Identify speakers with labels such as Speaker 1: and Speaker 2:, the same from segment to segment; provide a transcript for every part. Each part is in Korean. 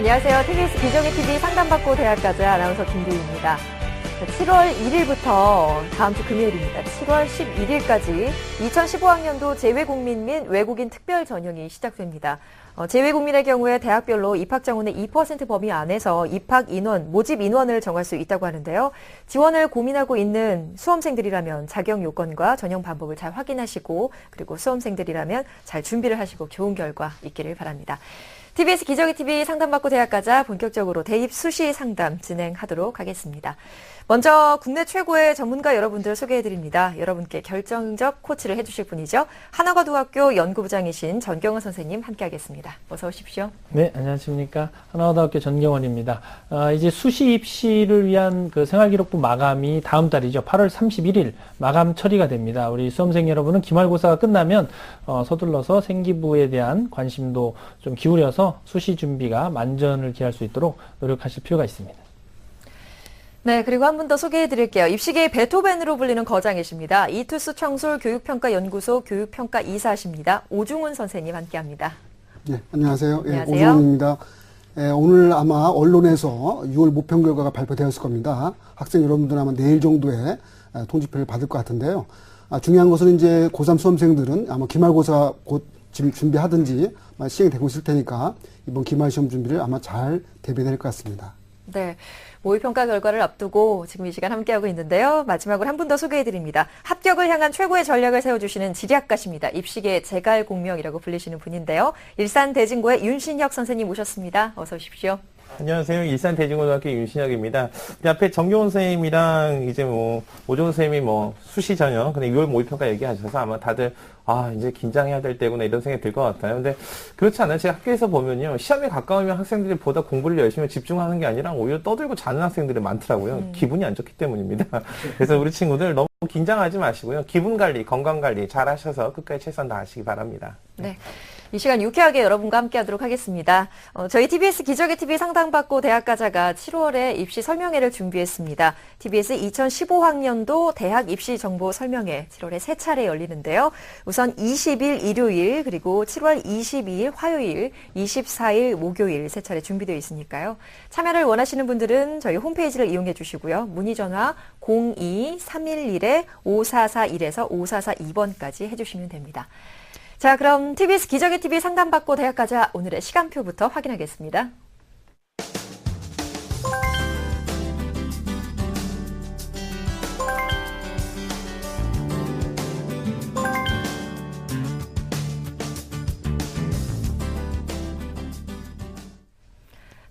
Speaker 1: 안녕하세요. TBS 기정의 TV 상담받고 대학가자 아나운서 김규희입니다. 7월 1일부터 다음 주 금요일입니다. 7월 11일까지 2015학년도 재외국민 및 외국인 특별 전형이 시작됩니다. 재외국민의 경우에 대학별로 입학 정원의 2% 범위 안에서 입학 인원, 모집 인원을 정할 수 있다고 하는데요. 지원을 고민하고 있는 수험생들이라면 자격 요건과 전형 방법을 잘 확인하시고, 그리고 수험생들이라면 잘 준비를 하시고 좋은 결과 있기를 바랍니다. TBS 기정의 TV 상담받고 대학가자 본격적으로 대입 수시 상담 진행하도록 하겠습니다. 먼저 국내 최고의 전문가 여러분들 소개해드립니다. 여러분께 결정적 코치를 해주실 분이죠. 한화고등학교 연구부장이신 전경원 선생님 함께하겠습니다. 어서 오십시오.
Speaker 2: 네, 안녕하십니까. 한화고등학교 전경원입니다. 이제 수시 입시를 위한 그 생활기록부 마감이 다음 달이죠. 8월 31일 마감 처리가 됩니다. 우리 수험생 여러분은 기말고사가 끝나면 서둘러서 생기부에 대한 관심도 좀 기울여서 수시 준비가 만전을 기할 수 있도록 노력하실 필요가 있습니다.
Speaker 1: 네, 그리고 한 분 더 소개해드릴게요. 입시계의 베토벤으로 불리는 거장이십니다. 이투스 청솔 교육평가연구소 교육평가 이사십니다. 오중훈 선생님 함께합니다.
Speaker 3: 네, 안녕하세요.
Speaker 1: 안녕하세요.
Speaker 3: 예, 오중훈입니다. 오늘 아마 언론에서 6월 모평 결과가 발표되었을 겁니다. 학생 여러분들은 아마 내일 정도에 통지표를 받을 것 같은데요. 중요한 것은 이제 고3 수험생들은 아마 기말고사 곧 준비하든지 시행이 되고 있을 테니까 이번 기말시험 준비를 아마 잘 대비될 것 같습니다.
Speaker 1: 네. 모의평가 결과를 앞두고 지금 이 시간 함께하고 있는데요. 마지막으로 한 분 더 소개해드립니다. 합격을 향한 최고의 전략을 세워주시는 지리학가십니다. 입시계의 제갈공명이라고 불리시는 분인데요. 일산대진고의 윤신혁 선생님 모셨습니다. 어서 오십시오.
Speaker 4: 안녕하세요. 일산대진고등학교 윤신혁입니다. 앞에 정경원 선생님이랑 이제 오종훈 선생님이 수시 전형, 근데 6월 모의평가 얘기하셔서 아마 다들 이제 긴장해야 될 때구나 이런 생각이 들 것 같아요. 근데 그렇지 않아요. 제가 학교에서 보면요. 시험에 가까우면 학생들이 보다 공부를 열심히 집중하는 게 아니라 오히려 떠들고 자는 학생들이 많더라고요. 기분이 안 좋기 때문입니다. 그래서 우리 친구들 너무 긴장하지 마시고요. 기분 관리, 건강 관리 잘 하셔서 끝까지 최선 다하시기 바랍니다.
Speaker 1: 네. 이 시간 유쾌하게 여러분과 함께하도록 하겠습니다. 저희 TBS 기적의 TV 상담받고 대학가자가 7월에 입시 설명회를 준비했습니다. TBS 2015학년도 대학 입시 정보 설명회 7월에 3차례 열리는데요. 우선 20일 일요일, 그리고 7월 22일 화요일, 24일 목요일 3차례 준비되어 있으니까요. 참여를 원하시는 분들은 저희 홈페이지를 이용해 주시고요. 문의 전화 02-311-5441에서 5442번까지 해주시면 됩니다. 자, 그럼 TBS 기적의 TV 상담받고 대학가자 오늘의 시간표부터 확인하겠습니다.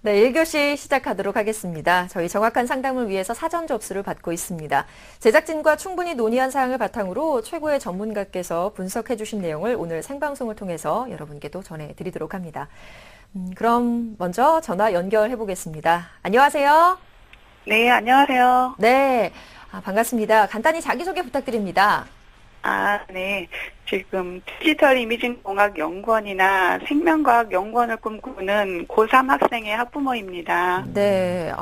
Speaker 1: 네, 1교시 시작하도록 하겠습니다. 저희 정확한 상담을 위해서 사전 접수를 받고 있습니다. 제작진과 충분히 논의한 사항을 바탕으로 최고의 전문가께서 분석해 주신 내용을 오늘 생방송을 통해서 여러분께도 전해드리도록 합니다. 그럼 먼저 전화 연결해 보겠습니다. 안녕하세요.
Speaker 5: 네, 안녕하세요.
Speaker 1: 네, 반갑습니다. 간단히 자기소개 부탁드립니다.
Speaker 5: 네. 지금 디지털 이미징 공학 연구원이나 생명과학 연구원을 꿈꾸는 고3 학생의 학부모입니다.
Speaker 1: 네.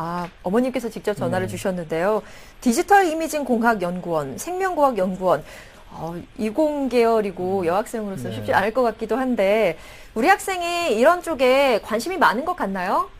Speaker 1: 어머님께서 직접 전화를 주셨는데요. 디지털 이미징 공학 연구원, 생명과학 연구원, 이공 계열이고 여학생으로서 쉽지 않을 것 같기도 한데, 우리 학생이 이런 쪽에 관심이 많은 것 같나요?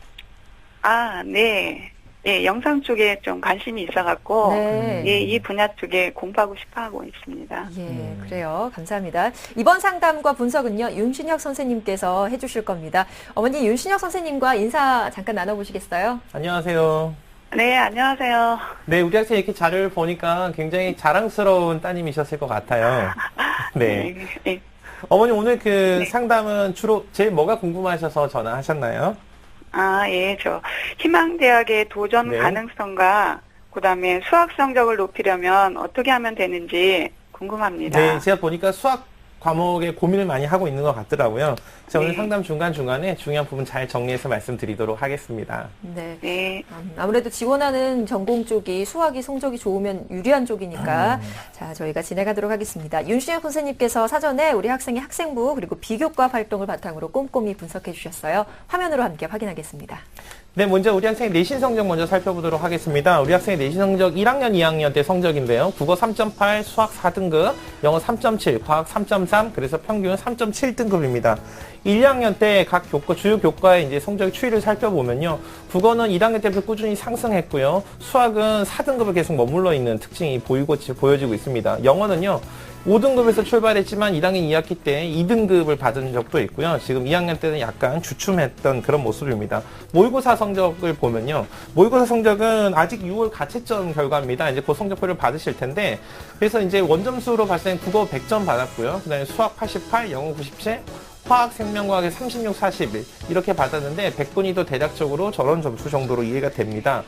Speaker 5: 네. 예, 영상 쪽에 좀 관심이 있어갖고,
Speaker 1: 네.
Speaker 5: 예, 이 분야 쪽에 공부하고 싶어 하고 있습니다.
Speaker 1: 예, 그래요. 감사합니다. 이번 상담과 분석은요, 윤신혁 선생님께서 해주실 겁니다. 어머니 윤신혁 선생님과 인사 잠깐 나눠보시겠어요?
Speaker 4: 안녕하세요.
Speaker 5: 네, 안녕하세요.
Speaker 4: 네, 우리 학생 이렇게 자료를 보니까 굉장히 자랑스러운 따님이셨을 것 같아요. 네.
Speaker 5: 네.
Speaker 4: 어머니 오늘 상담은 주로 제일 뭐가 궁금하셔서 전화하셨나요?
Speaker 5: 예, 희망대학의 도전 가능성과 그다음에 수학 성적을 높이려면 어떻게 하면 되는지 궁금합니다.
Speaker 4: 네, 제가 보니까 수학 과목에 고민을 많이 하고 있는 것 같더라고요. 제가 오늘 상담 중간중간에 중요한 부분 잘 정리해서 말씀드리도록 하겠습니다.
Speaker 1: 네. 아무래도 지원하는 전공 쪽이 수학이 성적이 좋으면 유리한 쪽이니까 자, 저희가 진행하도록 하겠습니다. 윤신혁 선생님께서 사전에 우리 학생의 학생부 그리고 비교과 활동을 바탕으로 꼼꼼히 분석해 주셨어요. 화면으로 함께 확인하겠습니다.
Speaker 4: 네, 먼저 우리 학생의 내신 성적 먼저 살펴보도록 하겠습니다. 우리 학생의 내신 성적 1학년, 2학년 때 성적인데요. 국어 3.8, 수학 4등급, 영어 3.7, 과학 3.3, 그래서 평균 3.7등급입니다. 1, 2학년 때 각 교과, 주요 교과의 이제 성적 추이를 살펴보면요. 국어는 1학년 때부터 꾸준히 상승했고요. 수학은 4등급을 계속 머물러 있는 특징이 보여지고 있습니다. 영어는요. 5등급에서 출발했지만 1학년 2학기 때 2등급을 받은 적도 있고요. 지금 2학년 때는 약간 주춤했던 그런 모습입니다. 모의고사 성적을 보면요. 모의고사 성적은 아직 6월 가채점 결과입니다. 이제 그 성적표를 받으실 텐데, 그래서 이제 원점수로 봤을 때는 국어 100점 받았고요. 그 다음에 수학 88, 영어 97, 화학, 생명과학에 36, 41 이렇게 받았는데 100분위도 대략적으로 저런 점수 정도로 이해가 됩니다.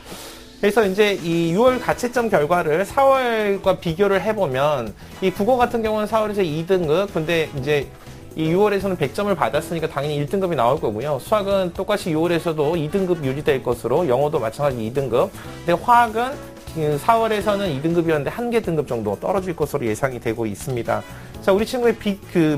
Speaker 4: 그래서 이제 이 6월 가채점 결과를 4월과 비교를 해보면 이 국어 같은 경우는 4월에서 2등급, 근데 이제 이 6월에서는 100점을 받았으니까 당연히 1등급이 나올 거고요. 수학은 똑같이 6월에서도 2등급 유지될 것으로, 영어도 마찬가지 2등급. 근데 화학은 4월에서는 2등급이었는데 1개 등급 정도 떨어질 것으로 예상이 되고 있습니다. 자, 우리 친구의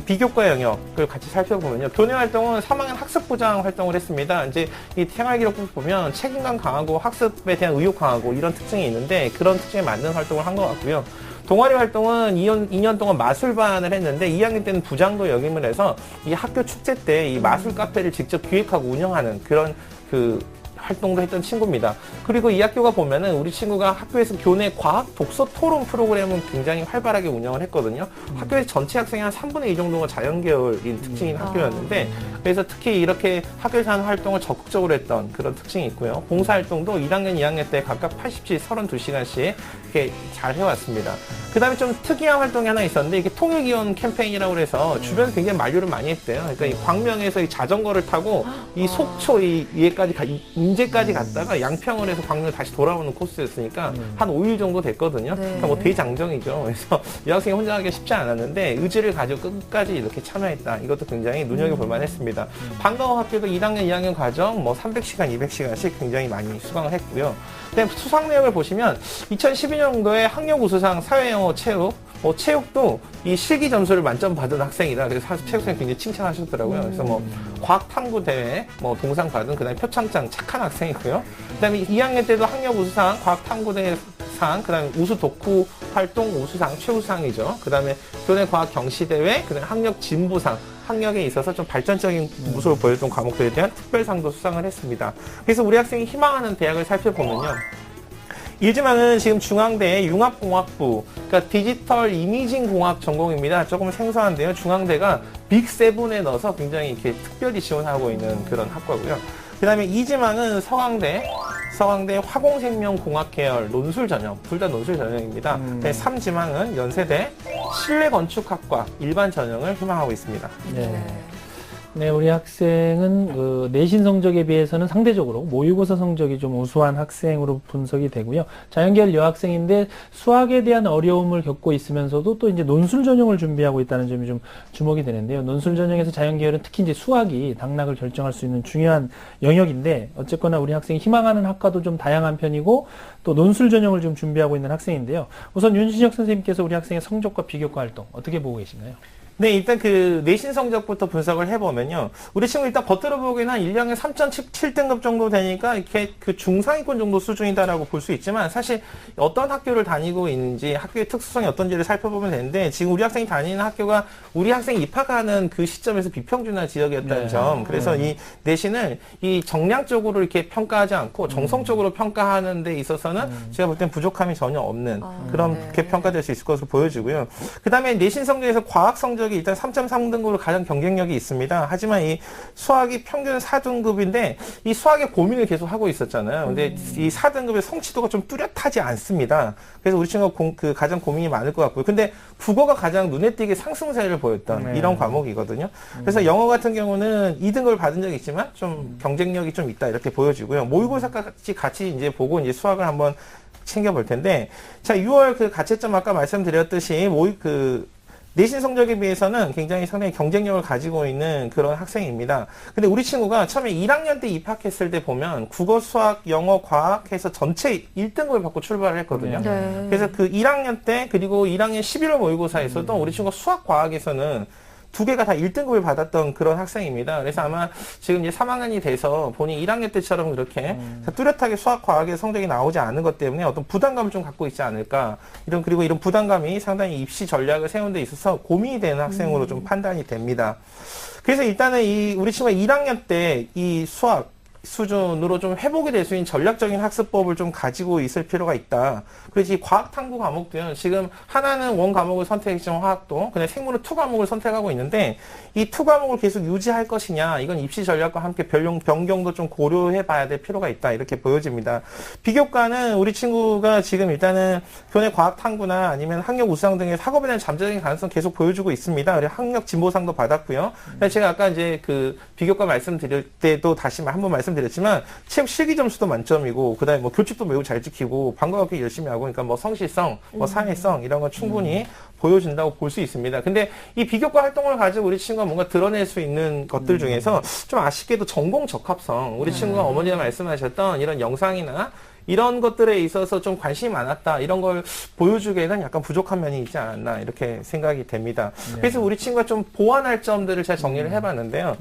Speaker 4: 비교과 영역을 같이 살펴보면요. 교내 활동은 3학년 학습부장 활동을 했습니다. 이제 이 생활기록부 보면 책임감 강하고 학습에 대한 의욕 강하고 이런 특징이 있는데 그런 특징에 맞는 활동을 한 것 같고요. 동아리 활동은 2년 동안 마술반을 했는데 2학년 때는 부장도 역임을 해서 이 학교 축제 때 이 마술 카페를 직접 기획하고 운영하는 그런 활동도 했던 친구입니다. 그리고 이 학교가 보면은 우리 친구가 학교에서 교내 과학 독서 토론 프로그램은 굉장히 활발하게 운영을 했거든요. 학교에서 전체 학생의 한 3분의 2 정도가 자연계열인 특징인 학교였는데, 그래서 특히 이렇게 학교에서 하는 활동을 적극적으로 했던 그런 특징이 있고요. 봉사활동도 1학년, 2학년 때 각각 80시, 32시간씩 이렇게 잘 해왔습니다. 그 다음에 좀 특이한 활동이 하나 있었는데, 이게 통일기원 캠페인이라고 해서 주변에서 굉장히 만류를 많이 했대요. 그러니까 이 광명에서 이 자전거를 타고 이 속초 인제까지 갔다가 양평을 해서 광명을 다시 돌아오는 코스였으니까 한 5일 정도 됐거든요.
Speaker 1: 네.
Speaker 4: 그러니까 뭐 대장정이죠. 그래서 여학생이 혼자 하기 쉽지 않았는데 의지를 가지고 끝까지 이렇게 참여했다. 이것도 굉장히 눈여겨볼 만했습니다. 방과후 학교도 1학년, 2학년 과정 뭐 300시간, 200시간씩 굉장히 많이 수강을 했고요. 그다음에 수상 내역을 보시면 2012년도에 학력 우수상 사회영어 체육, 체육도 이 실기 점수를 만점 받은 학생이다. 그래서 체육생이 굉장히 칭찬하셨더라고요. 그래서 뭐 과학 탐구 대회 동상 받은, 그다음에 표창장 착한 학생이고요. 그다음에 2학년 때도 학력 우수상, 과학 탐구 대회 상, 그다음에 우수 독후 활동 우수상, 최우수상이죠. 그다음에 교내 과학 경시 대회, 그다음에 학력 진보상, 학력에 있어서 좀 발전적인 모습을 보였던 과목들에 대한 특별상도 수상을 했습니다. 그래서 우리 학생이 희망하는 대학을 살펴보면요. 일지망은 지금 중앙대 융합공학부, 그러니까 디지털 이미징 공학 전공입니다. 조금 생소한데요. 중앙대가 빅7에 넣어서 굉장히 이렇게 특별히 지원하고 있는 그런 학과고요. 그 다음에 이지망은 서강대 화공생명공학 계열 논술 전형, 둘 다 논술 전형입니다. 3지망은 연세대 실내건축학과 일반 전형을 희망하고 있습니다.
Speaker 2: 네, 우리 학생은 그 내신 성적에 비해서는 상대적으로 모의고사 성적이 좀 우수한 학생으로 분석이 되고요. 자연계열 여학생인데 수학에 대한 어려움을 겪고 있으면서도 또 이제 논술 전형을 준비하고 있다는 점이 좀 주목이 되는데요. 논술 전형에서 자연계열은 특히 이제 수학이 당락을 결정할 수 있는 중요한 영역인데, 어쨌거나 우리 학생이 희망하는 학과도 좀 다양한 편이고 또 논술 전형을 좀 준비하고 있는 학생인데요. 우선 윤신혁 선생님께서 우리 학생의 성적과 비교과 활동 어떻게 보고 계신가요?
Speaker 4: 네, 일단 그 내신 성적부터 분석을 해보면요. 우리 친구 일단 겉으로 보기에는 한 1학년 3.7등급 정도 되니까 이렇게 그 중상위권 정도 수준이다라고 볼 수 있지만, 사실 어떤 학교를 다니고 있는지, 학교의 특수성이 어떤지를 살펴보면 되는데, 지금 우리 학생이 다니는 학교가 우리 학생이 입학하는 그 시점에서 비평준화 지역이었다는 점. 그래서 이 내신을 이 정량적으로 이렇게 평가하지 않고 정성적으로 평가하는 데 있어서는 제가 볼 땐 부족함이 전혀 없는 그렇게 평가될 수 있을 것으로 보여지고요. 그 다음에 내신 성적에서 과학 성적 일단 3.3등급으로 가장 경쟁력이 있습니다. 하지만 이 수학이 평균 4등급인데 이 수학의 고민을 계속 하고 있었잖아요. 근데 이 4등급의 성취도가 좀 뚜렷하지 않습니다. 그래서 우리 친구가 가장 고민이 많을 것 같고요. 근데 국어가 가장 눈에 띄게 상승세를 보였던 이런 과목이거든요. 그래서 영어 같은 경우는 2등급을 받은 적이 있지만 좀 경쟁력이 좀 있다 이렇게 보여지고요. 모의고사까지 같이 이제 보고 이제 수학을 한번 챙겨볼 텐데, 자, 6월 그 가채점 아까 말씀드렸듯이 내신 성적에 비해서는 굉장히 상당히 경쟁력을 가지고 있는 그런 학생입니다. 근데 우리 친구가 처음에 1학년 때 입학했을 때 보면 국어, 수학, 영어, 과학 해서 전체 1등급을 받고 출발을 했거든요. 그래서 그 1학년 때 그리고 1학년 11월 모의고사에서도 우리 친구가 수학, 과학에서는 두 개가 다 1등급을 받았던 그런 학생입니다. 그래서 아마 지금 이제 3학년이 돼서 본인 1학년 때처럼 그렇게 뚜렷하게 수학, 과학의 성적이 나오지 않은 것 때문에 어떤 부담감을 좀 갖고 있지 않을까. 그리고 이런 부담감이 상당히 입시 전략을 세우는 데 있어서 고민이 되는 학생으로 좀 판단이 됩니다. 그래서 일단은 우리 친구가 1학년 때 이 수학 수준으로 좀 회복이 될 수 있는 전략적인 학습법을 좀 가지고 있을 필요가 있다. 그래서 이 과학 탐구 과목도요. 지금 하나는 원 과목을 선택했지만 화학도, 근데 생물은 투 과목을 선택하고 있는데 이 투 과목을 계속 유지할 것이냐, 이건 입시 전략과 함께 변경도 좀 고려해 봐야 될 필요가 있다. 이렇게 보여집니다. 비교과는 우리 친구가 지금 일단은 교내 과학 탐구나 아니면 학력 우수상 등의 학업에 대한 잠재적인 가능성 계속 보여주고 있습니다. 그리고 학력 진보상도 받았고요. 제가 아까 이제 그 비교과 말씀드릴 때도 다시 한번 말씀드렸지만 체육 실기 점수도 만점이고 그다음에 뭐 교칙도 매우 잘 지키고 방과 학교 열심히 하고 그러니까 뭐 성실성, 뭐 사회성 이런 건 충분히 보여준다고 볼 수 있습니다. 근데 이 비교과 활동을 가지고 우리 친구가 뭔가 드러낼 수 있는 것들 중에서 좀 아쉽게도 전공 적합성, 우리 친구가 어머니가 말씀하셨던 이런 영상이나 이런 것들에 있어서 좀 관심이 많았다. 이런 걸 보여주기에는 약간 부족한 면이 있지 않았나 이렇게 생각이 됩니다. 그래서 우리 친구가 좀 보완할 점들을 제가 정리를 해봤는데요.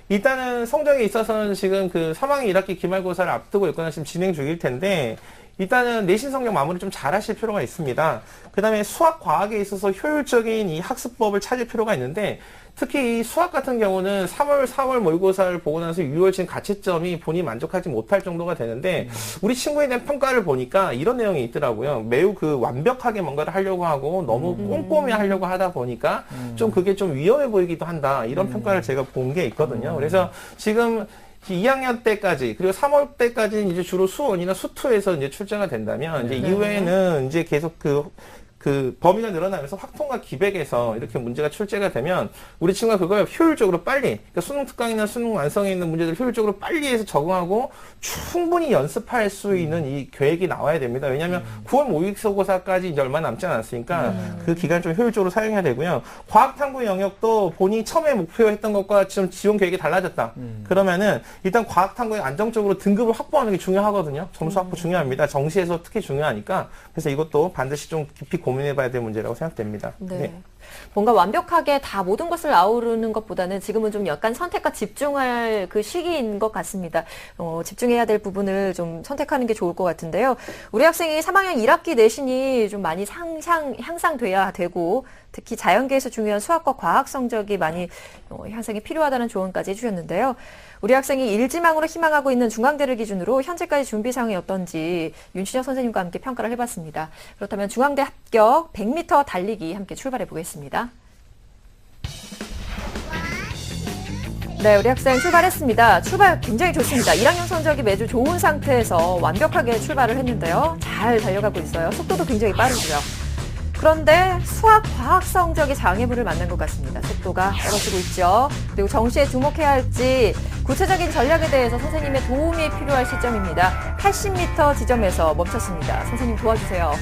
Speaker 4: 일단은 성적에 있어서는 지금 그 3학년 1학기 기말고사를 앞두고 있거나 지금 진행 중일 텐데 일단은 내신 성적 마무리 좀 잘하실 필요가 있습니다. 그 다음에 수학, 과학에 있어서 효율적인 이 학습법을 찾을 필요가 있는데 특히 이 수학 같은 경우는 3월, 4월 모의고사를 보고 나서 6월 친 가채점이 본인이 만족하지 못할 정도가 되는데 우리 친구에 대한 평가를 보니까 이런 내용이 있더라고요. 매우 그 완벽하게 뭔가를 하려고 하고 너무 꼼꼼히 하려고 하다 보니까 좀 그게 좀 위험해 보이기도 한다. 이런 평가를 제가 본 게 있거든요. 그래서 지금 2학년 때까지 그리고 3월 때까지는 이제 주로 수1이나 수2에서 이제 출제가 된다면 이제 이후에는 이제 계속 그 범위가 늘어나면서 확통과 기백에서 이렇게 문제가 출제가 되면 우리 친구가 그걸 효율적으로 빨리, 그러니까 수능 특강이나 수능 완성에 있는 문제들 효율적으로 빨리 해서 적응하고 충분히 연습할 수 있는 이 계획이 나와야 됩니다. 왜냐하면 9월 모의고사까지 이제 얼마 남지 않았으니까 그 기간을 좀 효율적으로 사용해야 되고요. 과학 탐구 영역도 본인이 처음에 목표했던 것과 지금 지원 계획이 달라졌다. 그러면은 일단 과학 탐구에 안정적으로 등급을 확보하는 게 중요하거든요. 점수 확보 중요합니다. 정시에서 특히 중요하니까. 그래서 이것도 반드시 좀 깊이 고민해봐야 될 문제라고 생각됩니다.
Speaker 1: 네. 뭔가 완벽하게 다 모든 것을 아우르는 것보다는 지금은 좀 약간 선택과 집중할 그 시기인 것 같습니다. 집중해야 될 부분을 좀 선택하는 게 좋을 것 같은데요. 우리 학생이 3학년 1학기 내신이 좀 많이 향상돼야 되고 특히 자연계에서 중요한 수학과 과학 성적이 많이 향상이 필요하다는 조언까지 해주셨는데요. 우리 학생이 일지망으로 희망하고 있는 중앙대를 기준으로 현재까지 준비 상황이 어떤지 윤신혁 선생님과 함께 평가를 해봤습니다. 그렇다면 중앙대 합격 100m 달리기 함께 출발해 보겠습니다. 네, 우리 학생 출발했습니다. 출발 굉장히 좋습니다. 1학년 성적이 매주 좋은 상태에서 완벽하게 출발을 했는데요. 잘 달려가고 있어요. 속도도 굉장히 빠르고요. 그런데 수학, 과학 성적이 장애물을 만난 것 같습니다. 속도가 떨어지고 있죠. 그리고 정시에 주목해야 할지 구체적인 전략에 대해서 선생님의 도움이 필요할 시점입니다. 80m 지점에서 멈췄습니다. 선생님 도와주세요.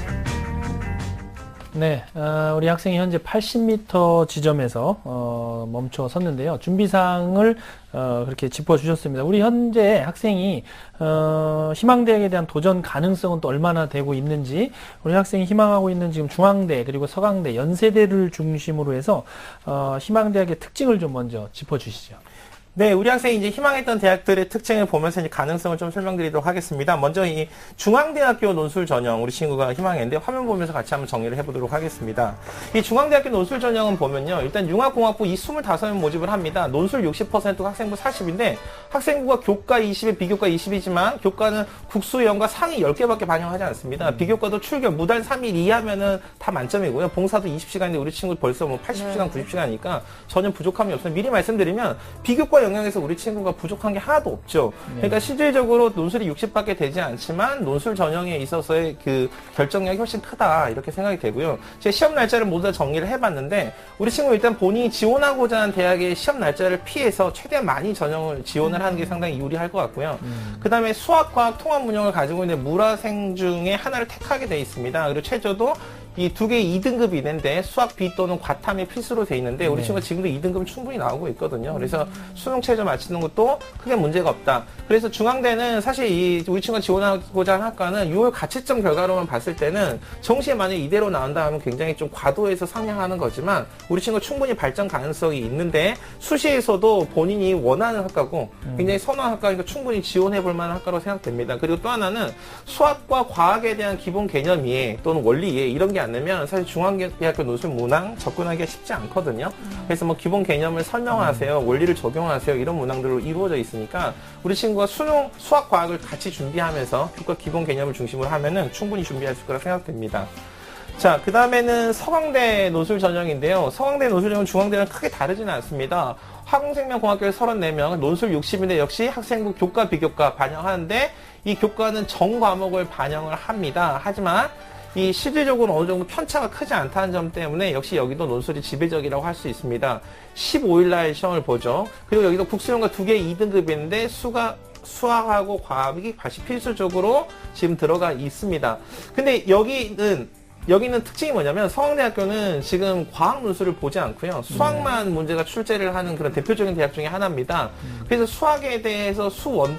Speaker 2: 네, 우리 학생이 현재 80m 지점에서 멈춰 섰는데요. 준비사항을 그렇게 짚어주셨습니다. 우리 현재 학생이 희망대학에 대한 도전 가능성은 또 얼마나 되고 있는지, 우리 학생이 희망하고 있는 지금 중앙대 그리고 서강대, 연세대를 중심으로 해서 희망대학의 특징을 좀 먼저 짚어주시죠.
Speaker 4: 네, 우리 학생이 이제 희망했던 대학들의 특징을 보면서 이제 가능성을 좀 설명드리도록 하겠습니다. 먼저 이 중앙대학교 논술 전형 우리 친구가 희망했는데 화면 보면서 같이 한번 정리를 해보도록 하겠습니다. 이 중앙대학교 논술 전형은 보면요, 일단 융합공학부 이 25명 모집을 합니다. 논술 60%가 학생부 40인데 학생부가 교과 20에 비교과 20이지만 교과는 국수영과 상위 10개밖에 반영하지 않습니다. 비교과도 출결 무단 3일 이하면은 다 만점이고요. 봉사도 20시간인데 우리 친구 벌써 뭐 80시간, 90시간이니까 전혀 부족함이 없어요. 미리 말씀드리면 비교과 영역에서 우리 친구가 부족한 게 하나도 없죠. 그러니까 실질적으로 논술이 60밖에 되지 않지만 논술 전형에 있어서의 그 결정력이 훨씬 크다 이렇게 생각이 되고요. 제 시험 날짜를 모두 다 정리를 해봤는데 우리 친구 일단 본인이 지원하고자 하는 대학의 시험 날짜를 피해서 최대한 많이 전형을 지원을 하는 게 상당히 유리할 것 같고요. 그 다음에 수학, 과학, 통합 운영을 가지고 있는 물화생 중에 하나를 택하게 돼 있습니다. 그리고 최저도 이 두 개 2등급이 있는데 수학 B 또는 과탐이 필수로 돼 있는데 우리
Speaker 2: 네.
Speaker 4: 친구가 지금도 2등급은 충분히 나오고 있거든요. 그래서 수능 최저 맞추는 것도 크게 문제가 없다. 그래서 중앙대는 사실 우리 친구가 지원하고자 하는 학과는 6월 가채점 결과로만 봤을 때는 정시에 만약 이대로 나온다 하면 굉장히 좀 과도해서 상향하는 거지만 우리 친구가 충분히 발전 가능성이 있는데 수시에서도 본인이 원하는 학과고 굉장히 선호하는 학과니까 충분히 지원해 볼 만한 학과로 생각됩니다. 그리고 또 하나는 수학과 과학에 대한 기본 개념 이해 또는 원리 이해 이런 게 안 되면 사실 중앙대학교 논술 문항 접근하기가 쉽지 않거든요. 그래서 뭐 기본 개념을 설명하세요, 원리를 적용하세요 이런 문항들로 이루어져 있으니까 우리 친구가 수능 수학 과학을 같이 준비하면서 교과 기본 개념을 중심으로 하면은 충분히 준비할 수 있을 거라 생각됩니다. 자, 그 다음에는 서강대 논술 전형인데요. 서강대 논술 전형은 중앙대랑 크게 다르지는 않습니다. 화공생명공학교에 34명, 논술 60인데 역시 학생부 교과, 비교과 반영하는데 이 교과는 전 과목을 반영을 합니다. 하지만 이 실질적으로 어느 정도 편차가 크지 않다는 점 때문에 역시 여기도 논술이 지배적이라고 할 수 있습니다. 15일날 시험을 보죠. 그리고 여기도 국수연과 두 개 2등급인데 수학하고 과학이 다시 필수적으로 지금 들어가 있습니다. 근데 여기는 특징이 뭐냐면 서강대학교는 지금 과학 논술을 보지 않고요. 수학만 문제가 출제를 하는 그런 대표적인 대학 중에 하나입니다. 그래서 수학에 대해서 수 1,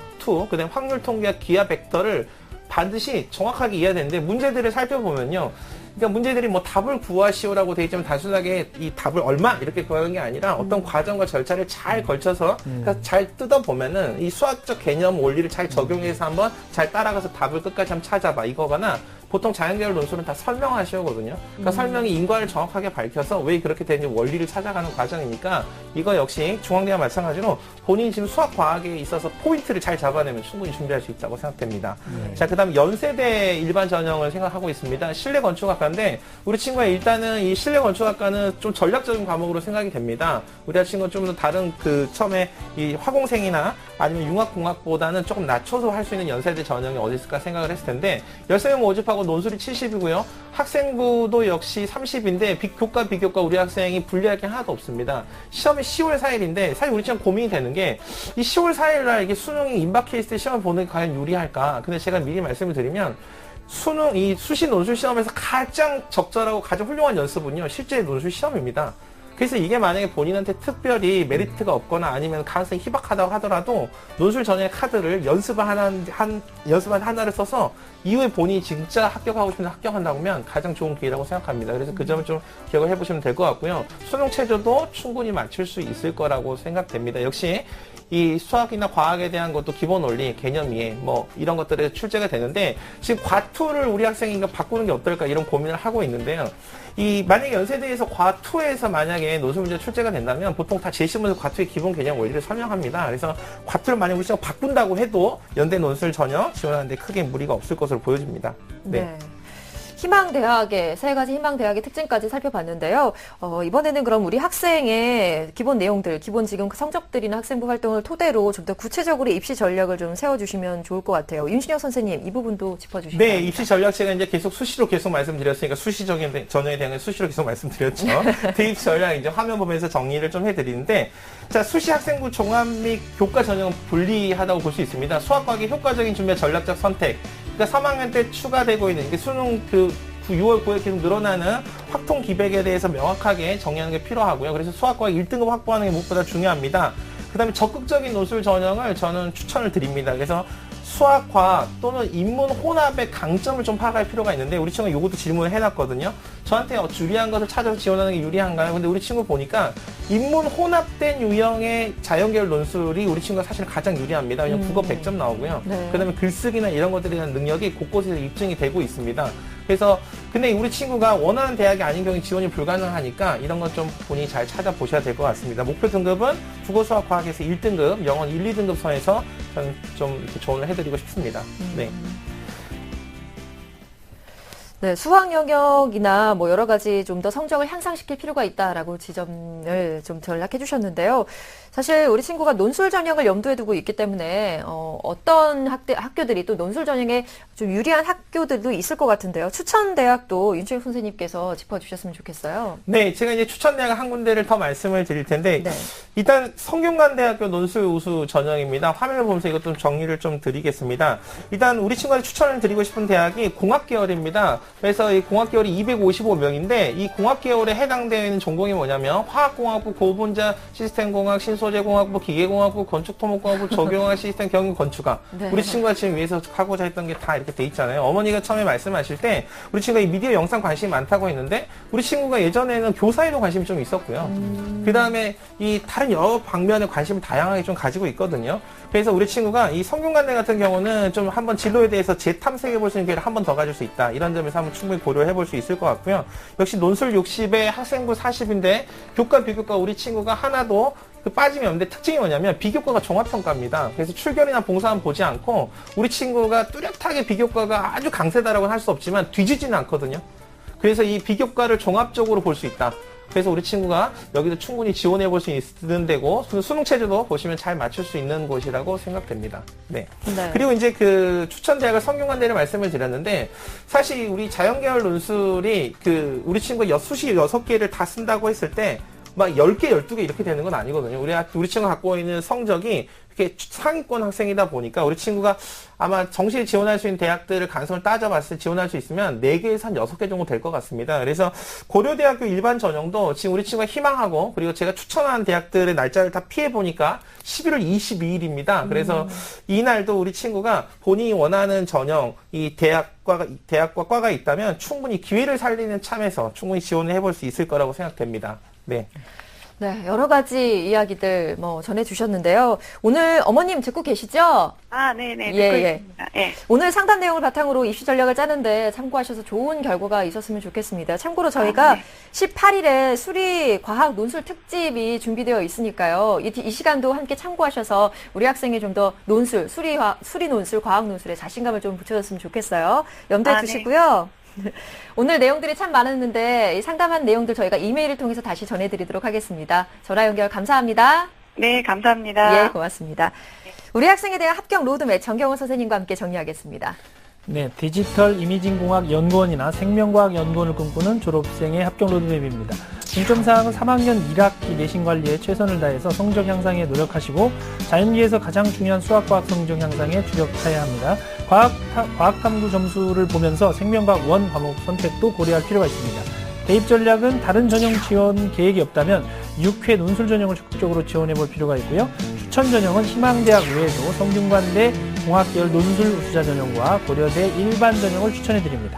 Speaker 4: 2, 그다음 확률 통계와 기하 벡터를 반드시 정확하게 이해해야 되는데 문제들을 살펴보면요. 그러니까 문제들이 뭐 답을 구하시오라고 되어 있지만 단순하게 이 답을 얼마 이렇게 구하는 게 아니라 어떤 과정과 절차를 잘 걸쳐서 그러니까 잘 뜯어보면은 이 수학적 개념 원리를 잘 적용해서 한번 잘 따라가서 답을 끝까지 한번 찾아봐 이거거나 보통 자연계열 논술은 다 설명하시거든요. 그러니까 설명이 인과를 정확하게 밝혀서 왜 그렇게 되는지 원리를 찾아가는 과정이니까 이거 역시 중앙대와 마찬가지로 본인이 지금 수학 과학에 있어서 포인트를 잘 잡아내면 충분히 준비할 수 있다고 생각됩니다. 자, 그 다음 연세대 일반 전형을 생각하고 있습니다. 실내건축학과인데 우리 친구가 일단은 이 실내건축학과는 좀 전략적인 과목으로 생각이 됩니다. 우리 친구는 좀 더 다른 처음에 이 화공생이나 아니면 융합공학보다는 조금 낮춰서 할 수 있는 연세대 전형이 어디 있을까 생각을 했을 텐데 열세명 모집하고 논술이 70이고요. 학생부도 역시 30인데 교과, 비교과 우리 학생이 불리할 게 하나도 없습니다. 시험이 10월 4일인데 사실 우리 지금 고민이 되는 게 이 10월 4일날 이게 수능이 임박해 있을 때 시험을 보는 게 과연 유리할까? 근데 제가 미리 말씀을 드리면 이 수시 논술 시험에서 가장 적절하고 가장 훌륭한 연습은요. 실제 논술 시험입니다. 그래서 이게 만약에 본인한테 특별히 메리트가 없거나 아니면 가능성이 희박하다고 하더라도 논술 전형의 카드를 연습을 하나를 써서 이후에 본인이 진짜 합격하고 싶은데 합격한다고 하면 가장 좋은 기회라고 생각합니다. 그래서 그 점을 좀 기억을 해보시면 될 것 같고요. 수능 체제도 충분히 맞출 수 있을 거라고 생각됩니다. 역시 이 수학이나 과학에 대한 것도 기본 원리, 개념 이해, 뭐 이런 것들에 출제가 되는데 지금 과투를 우리 학생이 이거 바꾸는 게 어떨까 이런 고민을 하고 있는데요. 만약에 연세대에서 과투에서 만약에 논술 문제 출제가 된다면 보통 다 제시문에서 과투의 기본 개념 원리를 설명합니다. 그래서 과투를 만약에 우리가 바꾼다고 해도 연대 논술 전형 지원하는데 크게 무리가 없을 것으로 보여집니다. 네.
Speaker 1: 희망대학의 세 가지 희망대학의 특징까지 살펴봤는데요. 이번에는 그럼 우리 학생의 기본 내용들, 기본 지금 성적들이나 학생부 활동을 토대로 좀 더 구체적으로 입시 전략을 좀 세워주시면 좋을 것 같아요. 윤신혁 선생님, 이 부분도 짚어주시면
Speaker 4: 네, 입시 전략 제가 이제 계속 수시로 계속 말씀드렸으니까 수시적인 전형에 대한 수시로 계속 말씀드렸죠. 대입 전략 이제 화면 보면서 정리를 좀 해드리는데, 자, 수시 학생부 종합 및 교과 전형은 분리하다고 볼 수 있습니다. 수학과학의 효과적인 준비와 전략적 선택. 그러니까 3학년 때 추가되고 있는 이게 수능 6월 9일 계속 늘어나는 확통 기백에 대해서 명확하게 정리하는 게 필요하고요. 그래서 수학과학 1등급 확보하는 게 무엇보다 중요합니다. 그 다음에 적극적인 논술 전형을 저는 추천을 드립니다. 그래서 수학, 과학 또는 인문 혼합의 강점을 좀 파악할 필요가 있는데 우리 친구가 이것도 질문을 해놨거든요. 저한테 유리한 것을 찾아서 지원하는 게 유리한가요? 근데 우리 친구 보니까 인문 혼합된 유형의 자연계열 논술이 우리 친구가 사실 가장 유리합니다. 왜냐면 국어 100점 나오고요.
Speaker 1: 네.
Speaker 4: 그 다음에 글쓰기나 이런 것들에 대한 능력이 곳곳에서 입증이 되고 있습니다. 그래서 근데 우리 친구가 원하는 대학이 아닌 경우에 지원이 불가능하니까 이런 건 좀 본인이 잘 찾아보셔야 될 것 같습니다. 목표 등급은 국어, 수학, 과학에서 1등급, 영어 1, 2등급 선에서 저는 좀 이렇게 조언을 해드리고 싶습니다. 네.
Speaker 1: 네, 수학 영역이나 뭐 여러 가지 좀 더 성적을 향상시킬 필요가 있다라고 지점을 좀 전략해 주셨는데요. 사실 우리 친구가 논술 전형을 염두에 두고 있기 때문에 어떤 학교들이 또 논술 전형에 좀 유리한 학교들도 있을 것 같은데요. 추천 대학도 윤철 선생님께서 짚어주셨으면 좋겠어요.
Speaker 4: 네, 제가 이제 추천 대학 한 군데를 더 말씀을 드릴 텐데
Speaker 1: 네.
Speaker 4: 일단 성균관대학교 논술 우수 전형입니다. 화면을 보면서 이것 좀 정리를 좀 드리겠습니다. 일단 우리 친구한테 추천을 드리고 싶은 대학이 공학 계열입니다. 그래서 이 공학 계열이 255명인데 이 공학 계열에 해당되어 있는 전공이 뭐냐면 화학공학부, 고분자 시스템공학, 신소재공학부, 기계공학부, 건축토목공학부, 조경화 시스템 경영 건축학.
Speaker 1: 네.
Speaker 4: 우리 친구가 지금 위해서 하고자 했던 게 다 이렇게 돼 있잖아요. 어머니가 처음에 말씀하실 때 우리 친구가 이 미디어 영상 관심이 많다고 했는데 우리 친구가 예전에는 교사에도 관심이 좀 있었고요. 그 다음에 이 다른 여러 방면에 관심을 다양하게 좀 가지고 있거든요. 그래서 우리 친구가 이 성균관대 같은 경우는 좀 한번 진로에 대해서 재탐색해 볼 수 있는 기회를 한 번 더 가질 수 있다. 이런 점에서 한번 충분히 고려해 볼 수 있을 것 같고요. 역시 논술 60에 학생부 40인데 교과 비교과 우리 친구가 하나도 빠짐이 없는데 특징이 뭐냐면 비교과가 종합평가입니다. 그래서 출결이나 봉사만 보지 않고 우리 친구가 뚜렷하게 비교과가 아주 강세다라고 할 수 없지만 뒤지지는 않거든요. 그래서 이 비교과를 종합적으로 볼 수 있다. 그래서 우리 친구가 여기도 충분히 지원해 볼 수 있는 데고 수능 체제도 보시면 잘 맞출 수 있는 곳이라고 생각됩니다. 네.
Speaker 1: 네.
Speaker 4: 그리고 이제 그 추천 대학을 성균관대를 말씀을 드렸는데 사실 우리 자연계열 논술이 그 우리 친구가 수시 6개를 다 쓴다고 했을 때 막 10개, 12개 이렇게 되는 건 아니거든요. 우리 친구가 갖고 있는 성적이 이렇게 상위권 학생이다 보니까 우리 친구가 아마 정시에 지원할 수 있는 대학들을 간선을 따져봤을 때 지원할 수 있으면 4개에서 한 6개 정도 될 것 같습니다. 그래서 고려대학교 일반 전형도 지금 우리 친구가 희망하고 그리고 제가 추천한 대학들의 날짜를 다 피해보니까 11월 22일입니다. 그래서 이날도 우리 친구가 본인이 원하는 전형, 이 대학과 과가 있다면 충분히 기회를 살리는 참에서 충분히 지원을 해볼 수 있을 거라고 생각됩니다. 네.
Speaker 1: 네, 여러 가지 이야기들 전해주셨는데요. 오늘 어머님 듣고 계시죠?
Speaker 5: 아, 네네.
Speaker 1: 예,
Speaker 5: 듣고
Speaker 1: 예.
Speaker 5: 있습니다. 예.
Speaker 1: 오늘 상담 내용을 바탕으로 입시 전략을 짜는데 참고하셔서 좋은 결과가 있었으면 좋겠습니다. 참고로 저희가 18일에 수리 과학 논술 특집이 준비되어 있으니까요. 이 시간도 함께 참고하셔서 우리 학생이 좀 더 논술, 수리 논술, 과학 논술에 자신감을 좀 붙여줬으면 좋겠어요. 염두에 두시고요. 오늘 내용들이 참 많았는데 이 상담한 내용들 저희가 이메일을 통해서 다시 전해드리도록 하겠습니다. 전화 연결 감사합니다.
Speaker 5: 네, 감사합니다.
Speaker 1: 예, 고맙습니다. 우리 학생에 대한 합격 로드맵 정경원 선생님과 함께 정리하겠습니다.
Speaker 2: 네, 디지털 이미징공학 연구원이나 생명과학 연구원을 꿈꾸는 졸업생의 합격 로드맵입니다. 중점사항은 3학년 1학기 내신 관리에 최선을 다해서 성적 향상에 노력하시고 자연계에서 가장 중요한 수학과학 성적 향상에 주력해야 합니다. 과학탐구 점수를 보면서 생명과학 원 과목 선택도 고려할 필요가 있습니다. 대입 전략은 다른 전형 지원 계획이 없다면 6회 논술 전형을 적극적으로 지원해 볼 필요가 있고요. 추천 전형은 희망대학 외에도 성균관대 공학계열 논술 우수자 전형과 고려대 일반 전형을 추천해 드립니다.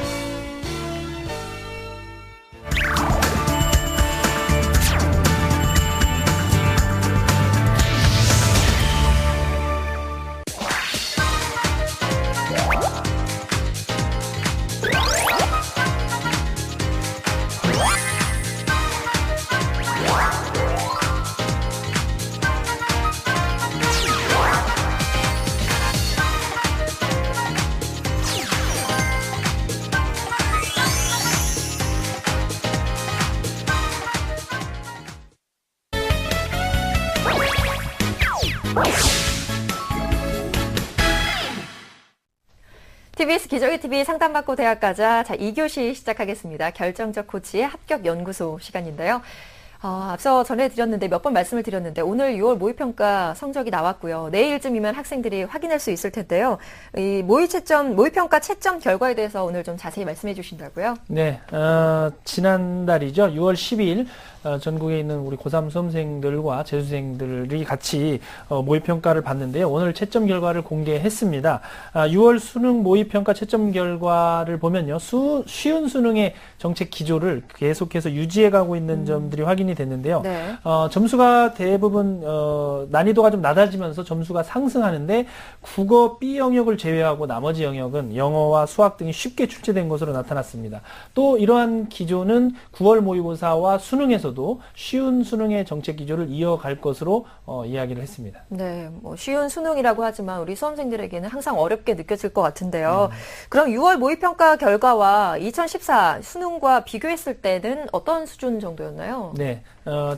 Speaker 1: TBS 기저귀 TV 상담받고 대학 가자. 자, 2교시 시작하겠습니다. 결정적 코치의 합격 연구소 시간인데요. 앞서 전해드렸는데 몇 번 말씀을 드렸는데 오늘 6월 모의평가 성적이 나왔고요. 내일쯤이면 학생들이 확인할 수 있을 텐데요. 이 모의평가 채점 결과에 대해서 오늘 좀 자세히 말씀해 주신다고요?
Speaker 2: 네, 지난달이죠. 6월 12일 전국에 있는 우리 고3 수험생들과 재수생들이 같이 모의평가를 봤는데요. 오늘 채점 결과를 공개했습니다. 6월 수능 모의평가 채점 결과를 보면요. 쉬운 수능의 정책 기조를 계속해서 유지해가고 있는 점들이 확인이 됐는데요.
Speaker 1: 네.
Speaker 2: 점수가 대부분 난이도가 좀 낮아지면서 점수가 상승하는데 국어 B 영역을 제외하고 나머지 영역은 영어와 수학 등이 쉽게 출제된 것으로 나타났습니다. 또 이러한 기조는 9월 모의고사와 수능에서도 중에서도 쉬운 수능의 정책 기조를 이어갈 것으로 이야기를 했습니다.
Speaker 1: 네, 뭐 쉬운 수능이라고 하지만 우리 수험생들에게는 항상 어렵게 느껴질 것 같은데요. 그럼 6월 모의평가 결과와 2014 수능과 비교했을 때는 어떤 수준 정도였나요?
Speaker 2: 네,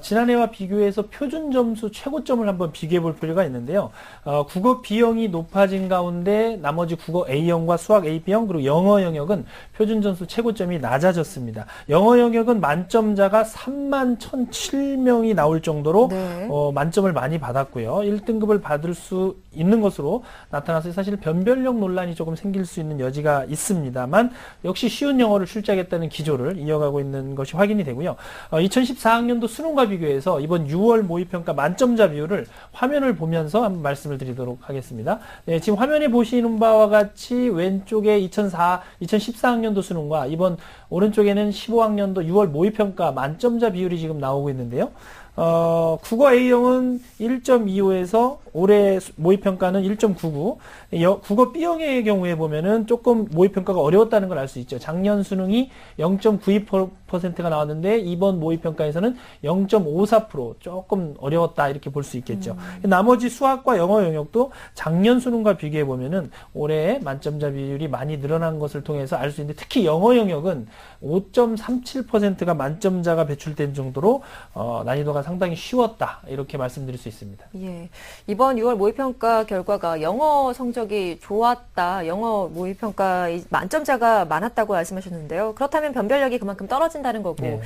Speaker 2: 지난해와 비교해서 표준 점수 최고점을 한번 비교해 볼 필요가 있는데요. 국어 B형이 높아진 가운데 나머지 국어 A형과 수학 A, B형 그리고 영어 영역은 표준 점수 최고점이 낮아졌습니다. 영어 영역은 만점자가 31,007명이 나올 정도로
Speaker 1: 네.
Speaker 2: 만점을 많이 받았고요. 1등급을 받을 수 있는 것으로 나타나서 사실 변별력 논란이 조금 생길 수 있는 여지가 있습니다만 역시 쉬운 영어를 출제하겠다는 기조를 이어가고 있는 것이 확인이 되고요. 2014학년도 수능과 비교해서 이번 6월 모의평가 만점자 비율을 화면을 보면서 한번 말씀을 드리도록 하겠습니다. 네, 지금 화면에 보시는 바와 같이 왼쪽에 2014학년도 수능과 이번 오른쪽에는 15학년도 6월 모의평가 만점자 비율이 지금 나오고 있는데요. 국어 A형은 1.25에서 올해 모의평가는 1.99. 국어 B형의 경우에 보면은 조금 모의평가가 어려웠다는 걸 알 수 있죠. 작년 수능이 0.92%가 나왔는데 이번 모의평가에서는 0.54% 조금 어려웠다 이렇게 볼 수 있겠죠. 나머지 수학과 영어 영역도 작년 수능과 비교해 보면은 올해 만점자 비율이 많이 늘어난 것을 통해서 알 수 있는데 특히 영어 영역은 5.37%가 만점자가 배출된 정도로 난이도가 상당히 쉬웠다 이렇게 말씀드릴 수 있습니다.
Speaker 1: 예, 이번 6월 모의평가 결과가 영어 성적이 좋았다, 영어 모의평가 만점자가 많았다고 말씀하셨는데요. 그렇다면 변별력이 그만큼 떨어진다는 거고
Speaker 2: 네.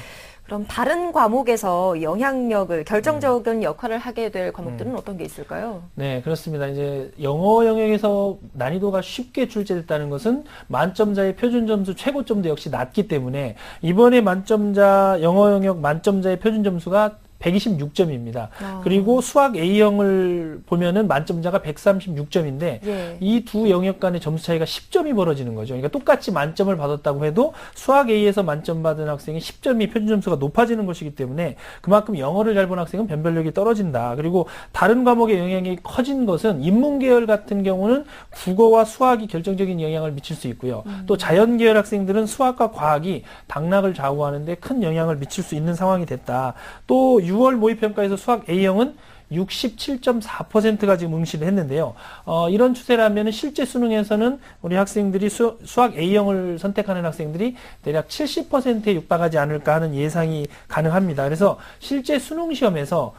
Speaker 1: 그럼 다른 과목에서 영향력을 결정적인 역할을 하게 될 과목들은 어떤 게 있을까요?
Speaker 2: 네, 그렇습니다. 이제 영어 영역에서 난이도가 쉽게 출제됐다는 것은 만점자의 표준 점수 최고점도 역시 낮기 때문에 이번에 만점자 영어 영역 만점자의 표준 점수가 126점입니다. 그리고 수학 A형을 보면은 만점자가 136점인데
Speaker 1: 예.
Speaker 2: 이 두 영역 간의 점수 차이가 10점이 벌어지는 거죠. 그러니까 똑같이 만점을 받았다고 해도 수학 A에서 만점 받은 학생이 10점이 표준 점수가 높아지는 것이기 때문에 그만큼 영어를 잘 본 학생은 변별력이 떨어진다. 그리고 다른 과목의 영향이 커진 것은 인문계열 같은 경우는 국어와 수학이 결정적인 영향을 미칠 수 있고요. 또 자연계열 학생들은 수학과 과학이 당락을 좌우하는데 큰 영향을 미칠 수 있는 상황이 됐다. 또 6월 모의평가에서 수학 A형은 67.4%가 지금 응시를 했는데요. 이런 추세라면 실제 수능에서는 우리 학생들이 수학 A형을 선택하는 학생들이 대략 70%에 육박하지 않을까 하는 예상이 가능합니다. 그래서 실제 수능 시험에서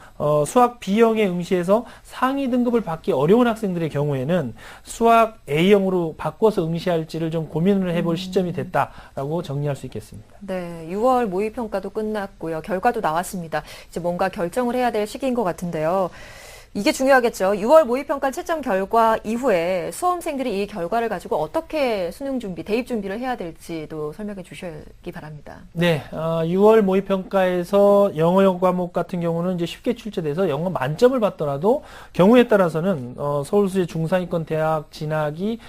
Speaker 2: 수학 B형의 응시에서 상위 등급을 받기 어려운 학생들의 경우에는 수학 A형으로 바꿔서 응시할지를 좀 고민을 해볼 시점이 됐다라고 정리할 수 있겠습니다.
Speaker 1: 네, 6월 모의평가도 끝났고요. 결과도 나왔습니다. 이제 뭔가 결정을 해야 될 시기인 것 같은데요. 이게 중요하겠죠. 6월 모의평가 채점 결과 이후에 수험생들이 이 결과를 가지고 어떻게 수능 준비, 대입 준비를 해야 될지도 설명해 주시기 바랍니다.
Speaker 2: 네, 6월 모의평가에서 영어 과목 같은 경우는 이제 쉽게 출제돼서 영어 만점을 받더라도 경우에 따라서는 서울수의 중상위권 대학 진학이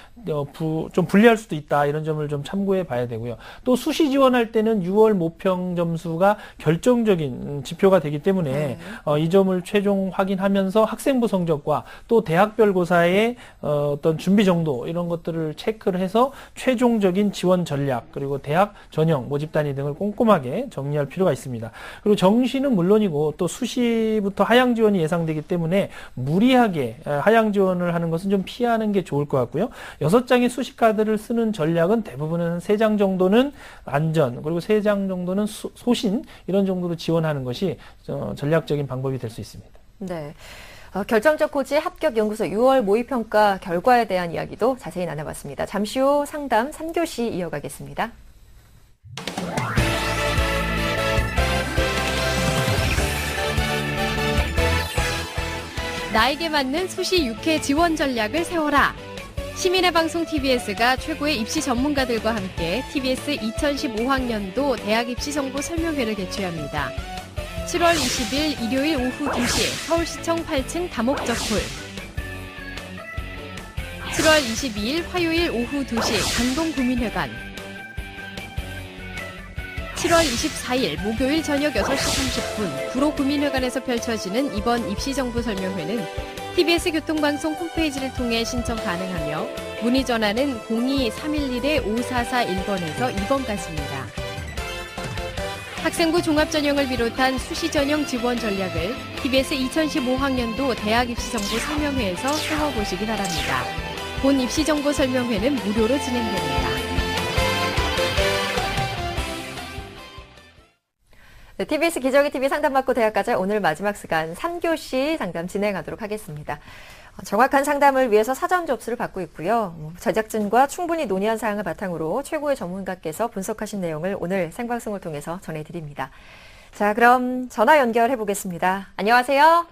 Speaker 2: 좀 불리할 수도 있다 이런 점을 좀 참고해 봐야 되고요. 또 수시 지원할 때는 6월 모평 점수가 결정적인 지표가 되기 때문에 이 점을 최종 확인하면서 학생부 성적과 또 대학별 고사의 어떤 준비 정도 이런 것들을 체크를 해서 최종적인 지원 전략 그리고 대학 전형 모집 단위 등을 꼼꼼하게 정리할 필요가 있습니다. 그리고 정시는 물론이고 또 수시부터 하향 지원이 예상되기 때문에 무리하게 하향 지원을 하는 것은 좀 피하는 게 좋을 것 같고요. 6장의 수시 카드를 쓰는 전략은 대부분은 3장 정도는 안전 그리고 3장 정도는 소신 이런 정도로 지원하는 것이 전략적인 방법이 될 수 있습니다.
Speaker 1: 네. 결정적 고지 합격연구소 6월 모의평가 결과에 대한 이야기도 자세히 나눠봤습니다. 잠시 후 상담 3교시 이어가겠습니다.
Speaker 6: 나에게 맞는 수시 6회 지원 전략을 세워라. 시민의 방송 TBS가 최고의 입시 전문가들과 함께 TBS 2015학년도 대학 입시 정보 설명회를 개최합니다. 7월 20일 일요일 오후 2시 서울시청 8층 다목적홀 7월 22일 화요일 오후 2시 강동구민회관 7월 24일 목요일 저녁 6시 30분 구로구민회관에서 펼쳐지는 이번 입시정보 설명회는 TBS 교통방송 홈페이지를 통해 신청 가능하며 문의 전화는 02-311-5441번에서 2번까지입니다. 학생부 종합전형을 비롯한 수시 전형 지원 전략을 TBS 2015학년도 대학 입시 정보 설명회에서 세워보시기 바랍니다. 본 입시 정보 설명회는 무료로 진행됩니다.
Speaker 1: 네, TBS 기저귀 TV 상담받고 대학가자 오늘 마지막 시간 3교시 상담 진행하도록 하겠습니다. 정확한 상담을 위해서 사전 접수를 받고 있고요. 제작진과 충분히 논의한 사항을 바탕으로 최고의 전문가께서 분석하신 내용을 오늘 생방송을 통해서 전해드립니다. 자, 그럼 전화 연결해 보겠습니다. 안녕하세요.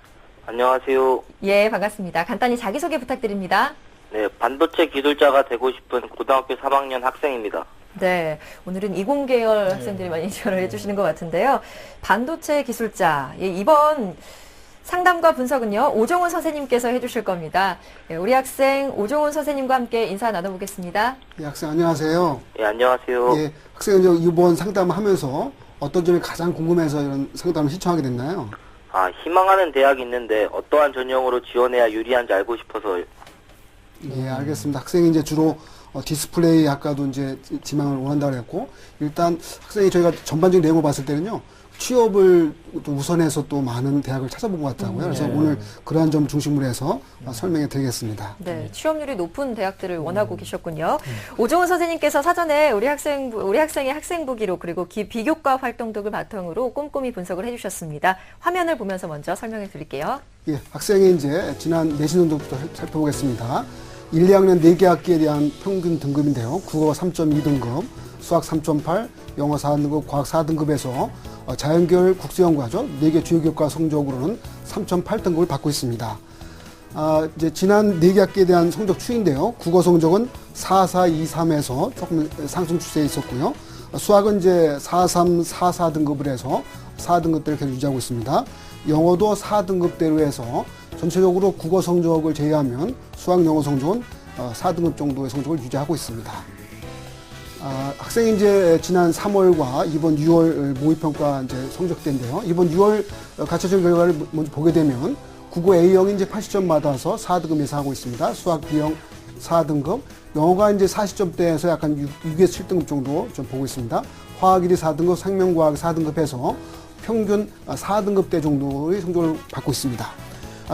Speaker 7: 안녕하세요.
Speaker 1: 예, 반갑습니다. 간단히 자기소개 부탁드립니다.
Speaker 7: 네, 반도체 기술자가 되고 싶은 고등학교 3학년 학생입니다.
Speaker 1: 네, 오늘은 이공계열 학생들이 많이 전화를 해주시는 것 같은데요. 반도체 기술자, 예, 이번 상담과 분석은요, 오종훈 선생님께서 해주실 겁니다. 예, 우리 학생 오종훈 선생님과 함께 인사 나눠보겠습니다.
Speaker 3: 예, 학생 안녕하세요.
Speaker 7: 예, 안녕하세요.
Speaker 3: 예, 학생은 이번 상담을 하면서 어떤 점이 가장 궁금해서 이런 상담을 신청하게 됐나요?
Speaker 7: 희망하는 대학이 있는데 어떠한 전형으로 지원해야 유리한지 알고 싶어서요.
Speaker 3: 예, 알겠습니다. 학생이 이제 주로 디스플레이 학과도 이제 지망을 원한다고 했고, 일단 학생이 저희가 전반적인 내용을 봤을 때는요, 취업을 또 우선해서 또 많은 대학을 찾아본 것 같더라고요. 그래서 오늘 그러한 점을 중심으로 해서 설명해 드리겠습니다.
Speaker 1: 네, 취업률이 높은 대학들을 원하고 계셨군요. 오종훈 선생님께서 사전에 우리 학생의 학생부 기록 그리고 비교과 활동 등을 바탕으로 꼼꼼히 분석을 해주셨습니다. 화면을 보면서 먼저 설명해 드릴게요.
Speaker 3: 예, 학생이 이제 지난 내신연도부터 살펴보겠습니다. 1, 2학년 4개 학기에 대한 평균 등급인데요. 국어 3.2등급, 수학 3.8, 영어 4등급, 과학 4등급에서 자연계열 국수연구하죠. 4개 주요 교과 성적으로는 3.8등급을 받고 있습니다. 이제 지난 4개 학기에 대한 성적 추이인데요. 국어 성적은 4, 4, 2, 3에서 조금 상승 추세에 있었고요. 수학은 이제 4, 3, 4, 4등급을 해서 4등급대를 계속 유지하고 있습니다. 영어도 4등급대로 해서 전체적으로 국어 성적을 제외하면 수학, 영어 성적은 4등급 정도의 성적을 유지하고 있습니다. 학생이 이제 지난 3월과 이번 6월 모의평가 이제 성적대인데요. 이번 6월 갖춰진 결과를 먼저 보게 되면 국어 A형이 이제 80점 받아서 4등급 예상하고 있습니다. 수학 B형 4등급, 영어가 이제 40점대에서 약간 6에서 7등급 정도 좀 보고 있습니다. 화학 1이 4등급, 생명과학 4등급 해서 평균 4등급대 정도의 성적을 받고 있습니다.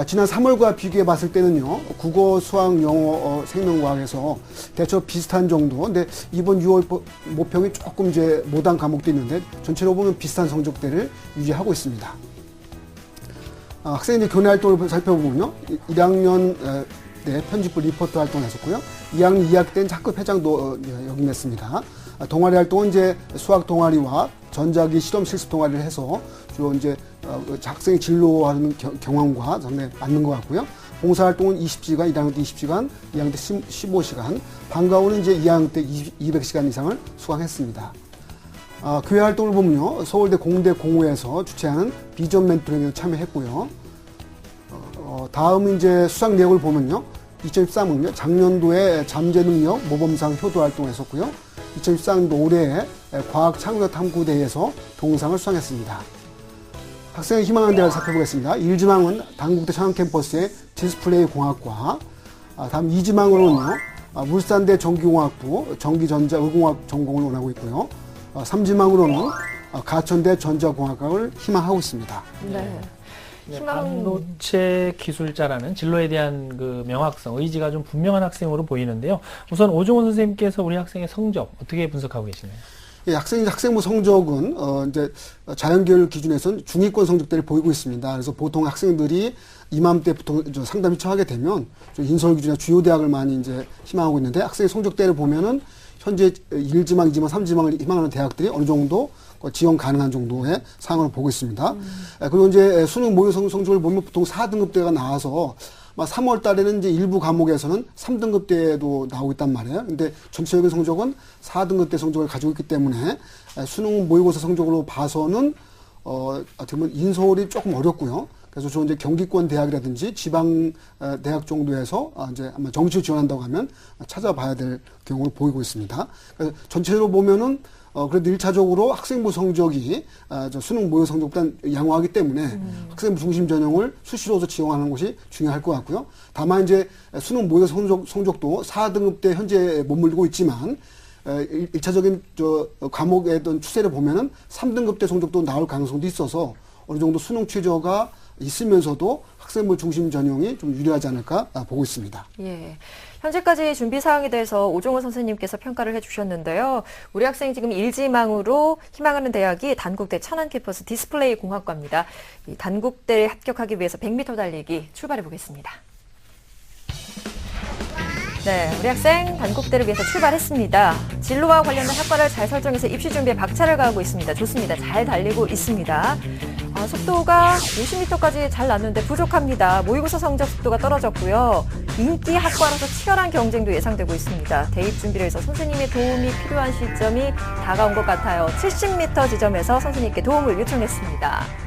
Speaker 3: 지난 3월과 비교해 봤을 때는요, 국어, 수학, 영어, 생명과학에서 대처 비슷한 정도. 근데 이번 6월 모평이 조금 이제 못한 과목도 있는데 전체로 보면 비슷한 성적대를 유지하고 있습니다. 학생이 교내 활동을 살펴보면요, 1학년 편집부 리포트 활동을 했었고요. 2학년 2학기 때는 학급 회장도 역임했습니다. 동아리 활동은 이제 수학 동아리와 전자기 실험 실습 동아리를 해서 주로 이제 학생이 진로하는 경험과 상당히 맞는 것 같고요. 봉사활동은 20시간, 1학년 때 20시간, 2학년 때 15시간, 방과후는 이제 2학년 때 200시간 이상을 수강했습니다. 교회 활동을 보면요, 서울대 공대 공호에서 주최하는 비전 멘토링에 참여했고요. 다음 이제 수상 내역을 보면요, 2013년요, 작년도에 잠재능력 모범상 효도 활동을 했었고요. 2014년도 올해에 과학 창의력 탐구대회에서 동상을 수상했습니다. 학생의 희망하는 대학을 살펴보겠습니다. 1지망은 당국대 청양캠퍼스의 디스플레이 공학과, 다음 2지망으로는요, 물산대 전기공학부 전기전자 의공학 전공을 원하고 있고요. 3지망으로는 가천대 전자공학과를 희망하고 있습니다.
Speaker 1: 네.
Speaker 2: 네, 반도체 기술자라는 진로에 대한 그 명확성, 의지가 좀 분명한 학생으로 보이는데요. 우선 오종훈 선생님께서 우리 학생의 성적 어떻게 분석하고 계시나요?
Speaker 3: 예, 학생부 성적은 이제 자연계열 기준에서는 중위권 성적대를 보이고 있습니다. 그래서 보통 학생들이 이맘때부터 상담 신청하게 되면 인서울 기준이나 주요 대학을 많이 이제 희망하고 있는데, 학생의 성적대를 보면은 현재 1지망, 2지망, 3지망을 희망하는 대학들이 어느 정도 지원 가능한 정도의 상황을 보고 있습니다. 그리고 이제 수능 모의 성적을 보면 보통 4등급대가 나와서 3월 달에는 이제 일부 과목에서는 3등급대도 나오고 있단 말이에요. 근데 전체적인 성적은 4등급대 성적을 가지고 있기 때문에 수능 모의고사 성적으로 봐서는 어떻게 보면 인서울이 조금 어렵고요. 그래서 저 이제 경기권 대학이라든지 지방 대학 정도에서 이제 아마 정시를 지원한다고 하면 찾아봐야 될 경우를 보이고 있습니다. 그래서 전체적으로 보면은 그래도 1차적으로 학생부 성적이 수능 모의 성적보다 양호하기 때문에 학생부 중심 전형을 수시로서 지원하는 것이 중요할 것 같고요. 다만 이제 수능 모의 성적도 4등급대 현재 머물고 있지만 일차적인 과목의 어떤 추세를 보면은 3등급대 성적도 나올 가능성도 있어서 어느 정도 수능 최저가 있으면서도 학생부 중심 전형이 좀 유리하지 않을까 보고 있습니다.
Speaker 1: 예. 현재까지 준비 사항에 대해서 오종호 선생님께서 평가를 해주셨는데요. 우리 학생이 지금 일지망으로 희망하는 대학이 단국대 천안 캠퍼스 디스플레이 공학과입니다. 이 단국대에 합격하기 위해서 100m 달리기 출발해 보겠습니다. 네, 우리 학생 단국대를 위해서 출발했습니다. 진로와 관련된 학과를 잘 설정해서 입시 준비에 박차를 가하고 있습니다. 좋습니다. 잘 달리고 있습니다. 속도가 50m까지 잘 났는데 부족합니다. 모의고사 성적 속도가 떨어졌고요. 인기 학과로서 치열한 경쟁도 예상되고 있습니다. 대입 준비를 해서 선생님의 도움이 필요한 시점이 다가온 것 같아요. 70m 지점에서 선생님께 도움을 요청했습니다.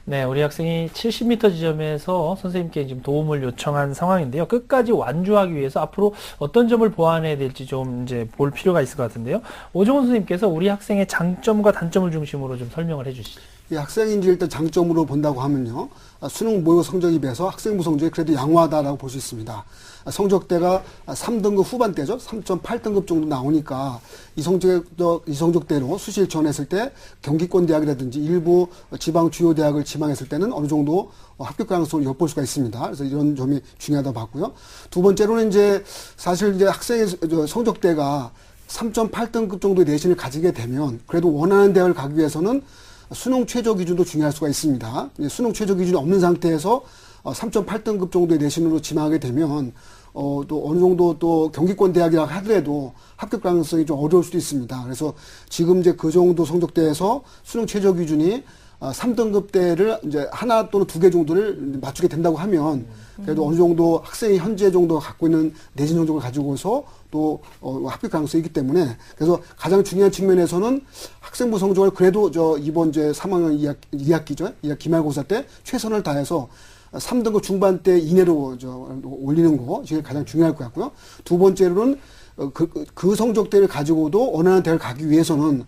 Speaker 2: 네, 우리 학생이 70m 지점에서 선생님께 지금 도움을 요청한 상황인데요. 끝까지 완주하기 위해서 앞으로 어떤 점을 보완해야 될지 좀 이제 볼 필요가 있을 것 같은데요. 오종훈 선생님께서 우리 학생의 장점과 단점을 중심으로 좀 설명을 해주시죠.
Speaker 3: 이 학생이 이제 일단 장점으로 본다고 하면요. 수능 모의 성적에 비해서 학생부 성적이 그래도 양호하다라고 볼 수 있습니다. 성적대가 3등급 후반대죠. 3.8등급 정도 나오니까 이 성적대로 수시를 지원했을 때 경기권 대학이라든지 일부 지방 주요 대학을 지망했을 때는 어느 정도 합격 가능성을 엿볼 수가 있습니다. 그래서 이런 점이 중요하다고 봤고요. 두 번째로는 이제 사실 이제 학생의 성적대가 3.8등급 정도의 내신을 가지게 되면 그래도 원하는 대학을 가기 위해서는 수능 최저 기준도 중요할 수가 있습니다. 수능 최저 기준이 없는 상태에서 3.8등급 정도의 내신으로 지망하게 되면 또 어느 정도 또 경기권 대학이라 하더라도 합격 가능성이 좀 어려울 수도 있습니다. 그래서 지금 이제 그 정도 성적대에서 수능 최저 기준이 3등급대를 이제 하나 또는 두 개 정도를 맞추게 된다고 하면 그래도 어느 정도 학생이 현재 정도 갖고 있는 내신 성적을 가지고서 또 합격 가능성이 있기 때문에 그래서 가장 중요한 측면에서는 학생부 성적을 그래도 이번 이제 3학년 2학기죠. 2학기 기말고사 때 최선을 다해서 3등급 중반대 이내로 올리는 거 이게 가장 중요할 것 같고요. 두 번째로는 그 성적대를 가지고도 원하는 대학을 가기 위해서는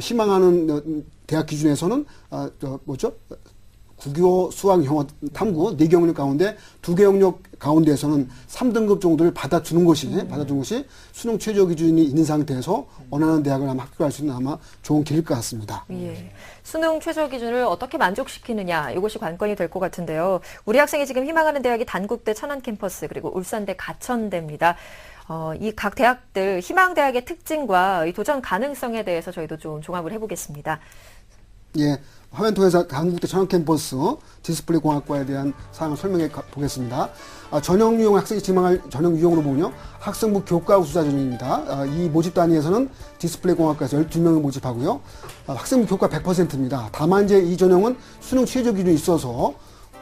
Speaker 3: 희망하는 대학 기준에서는 국어, 수학, 영어, 탐구 4개 영역 가운데 2개 영역 가운데에서는 3등급 정도를 받아주는 것이 수능 최저 기준이 있는 상태에서 원하는 대학을 아마 합격할 수 있는 아마 좋은 길일 것 같습니다.
Speaker 1: 예. 수능 최저 기준을 어떻게 만족시키느냐 이것이 관건이 될 것 같은데요. 우리 학생이 지금 희망하는 대학이 단국대 천안 캠퍼스 그리고 울산대 가천대입니다. 이 각 대학들 희망대학의 특징과 이 도전 가능성에 대해서 저희도 좀 종합을 해보겠습니다.
Speaker 3: 예, 화면 통해서 단국대 천안 캠퍼스 디스플레이 공학과에 대한 사항을 설명해 보겠습니다. 전형 유형 학생이 지망할 전형 유형으로 보면요. 학생부 교과 우수자 전형입니다. 이 모집 단위에서는 디스플레이 공학과에서 12명을 모집하고요. 학생부 교과 100%입니다. 다만 이제 이 전형은 수능 최저 기준이 있어서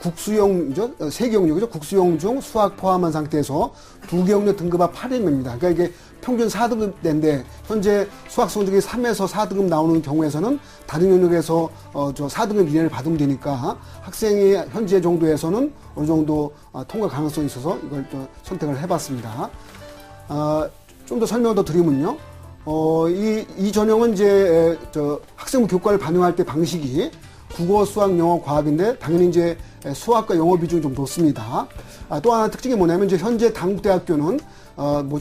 Speaker 3: 국수형이죠. 3개 영역이죠. 국수형 중 수학 포함한 상태에서 2개 영역 등급합 8회입니다. 그러니까 이게 평균 4등급대인데 현재 수학 성적이 3에서 4등급 나오는 경우에서는 다른 영역에서 4등급 이내를 받으면 되니까 학생이 현재 정도에서는 어느 정도 통과 가능성이 있어서 이걸 또 선택을 해봤습니다. 좀 더 설명을 더 드리면요. 이 전형은 이제 학생부 교과를 반영할 때 방식이 국어, 수학, 영어, 과학인데 당연히 이제 수학과 영어 비중이 좀 높습니다. 또 하나 특징이 뭐냐면 이제 현재 단국대학교는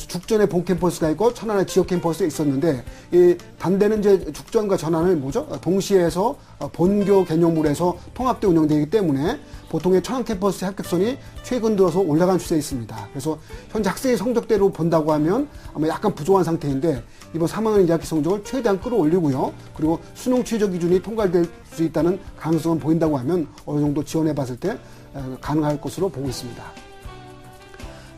Speaker 3: 죽전에 본 캠퍼스가 있고 천안에 지역 캠퍼스에 있었는데 이 단대는 이제 죽전과 전안을 동시에 해서 본교 개념으로 통합돼 운영되기 때문에 보통의 천안 캠퍼스의 합격선이 최근 들어서 올라간 추세에 있습니다. 그래서 현재 학생의 성적대로 본다고 하면 아마 약간 부족한 상태인데 이번 3학년 2학기 성적을 최대한 끌어올리고요. 그리고 수능 최저 기준이 통과될 수 있다는 가능성은 보인다고 하면 어느 정도 지원해 봤을 때 가능할 것으로 보고 있습니다.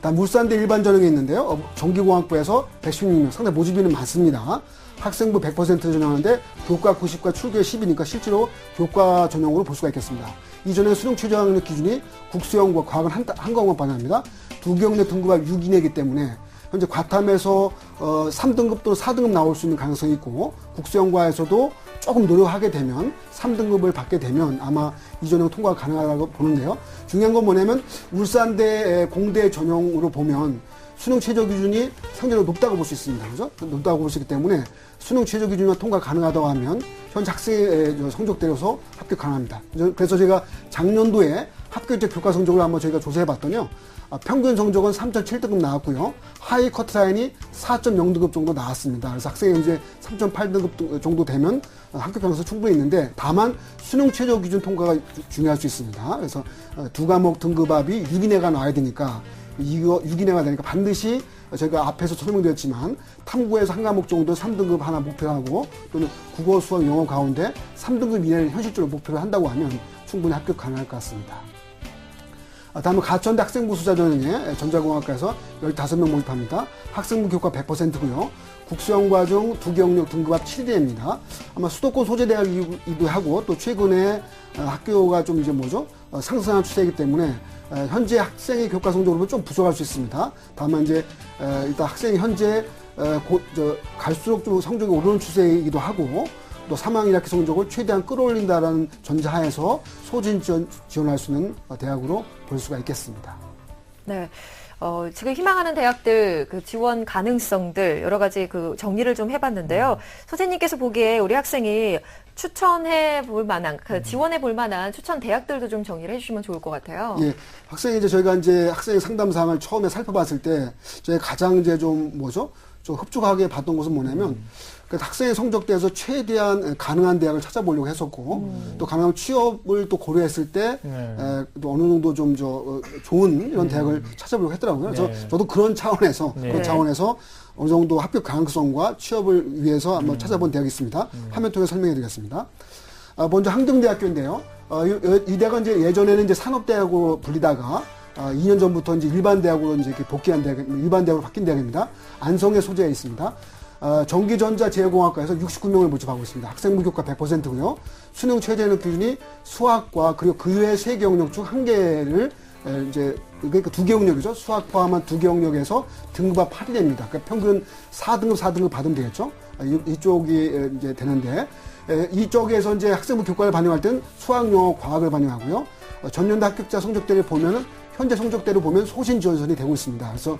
Speaker 3: 다음 울산대 일반 전형이 있는데요. 전기공학부에서 116명, 상당히 모집인은 많습니다. 학생부 100% 전형하는데 교과 90과 출교 10이니까 실제로 교과 전형으로 볼 수가 있겠습니다. 이 전형 수능 최저 학력 기준이 국수형과 과학은 한 과목만 반영합니다. 2개 영역 등급합 6이내이기 때문에 현재 과탐에서 3등급 또는 4등급 나올 수 있는 가능성이 있고 국수형과에서도 조금 노력하게 되면 3등급을 받게 되면 아마 이 전형 통과가 가능하다고 보는데요. 중요한 건 뭐냐면 울산대 공대 전형으로 보면 수능 최저 기준이 상대적으로 높다고 볼 수 있습니다. 그죠? 높다고 볼 수 있기 때문에 수능 최저 기준이 통과 가능하다고 하면 현재 학생의 성적대로서 합격 가능합니다. 그래서 제가 작년도에 학교제 교과 성적을 한번 저희가 조사해 봤더니요. 평균 성적은 3.7등급 나왔고요. 하위 커트라인이 4.0등급 정도 나왔습니다. 그래서 학생이 이제 3.8등급 정도 되면 합격 가능성이 충분히 있는데 다만 수능 최저 기준 통과가 중요할 수 있습니다. 그래서 두 과목 등급합이 6인 내가 나와야 되니까 이거 6인 내가 되니까 반드시 저희가 앞에서 설명드렸지만 탐구에서 한 과목 정도 3등급 하나 목표로 하고 또는 국어, 수학, 영어 가운데 3등급 이내를 현실적으로 목표로 한다고 하면 충분히 합격 가능할 것 같습니다. 다음은 가천대 학생부 수자전형에 전자공학과에서 15명 모집합니다. 학생부 교과 100%고요. 국수영과중 두경력 등급합 7위입니다. 아마 수도권 소재대학이기도 하고 또 최근에 학교가 좀 이제 상승하는 추세이기 때문에 현재 학생의 교과 성적으로 좀 부족할 수 있습니다. 다만 이제 일단 학생이 현재 갈수록 좀 성적이 오르는 추세이기도 하고 또 3학년 1학기 성적을 최대한 끌어올린다라는 전제하에서 소진 지원할 수 있는 대학으로 볼 수가 있겠습니다.
Speaker 1: 네. 지금 희망하는 대학들 그 지원 가능성들 여러 가지 그 정리를 좀 해봤는데요. 선생님께서 보기에 우리 학생이 추천해 볼 만한, 지원해 볼 만한 추천 대학들도 좀 정리를 해주시면 좋을 것 같아요.
Speaker 3: 예, 학생이 저희가 학생 상담 사항을 처음에 살펴봤을 때 저희 가장 좀 흡족하게 봤던 것은 뭐냐면 학생의 성적대에서 최대한 가능한 대학을 찾아보려고 했었고 또 가능한 취업을 또 고려했을 때 또 어느 정도 좀 좋은 이런 대학을 찾아보려고 했더라고요. 그래서 저도 그런 차원에서 어느 정도 합격 가능성과 취업을 위해서 한번 찾아본 대학이 있습니다. 화면 통해 설명해드리겠습니다. 먼저 항정대학교인데요. 이 대학은 이제 예전에는 이제 산업대학으로 불리다가 2년 전부터 이제 일반 대학으로 이렇게 복귀한 대학, 일반 대학으로 바뀐 대학입니다. 안성에 소재해 있습니다. 전기전자제공학과에서 69명을 모집하고 있습니다. 학생부 교과 100%고요. 수능 최저학력 기준이 수학과 그리고 그 외 3개 영역 중 1개를 그러니까 2개 영역이죠. 수학 포함한 2개 영역에서 등급합 8이 됩니다. 그러니까 평균 4등급 받으면 되겠죠. 이쪽이 이제 되는데 이쪽에서 이제 학생부 교과를 반영할 때는 수학, 영어, 과학을 반영하고요. 전년도 합격자 성적대를 보면은 현재 성적대로 보면 소신 지원선이 되고 있습니다. 그래서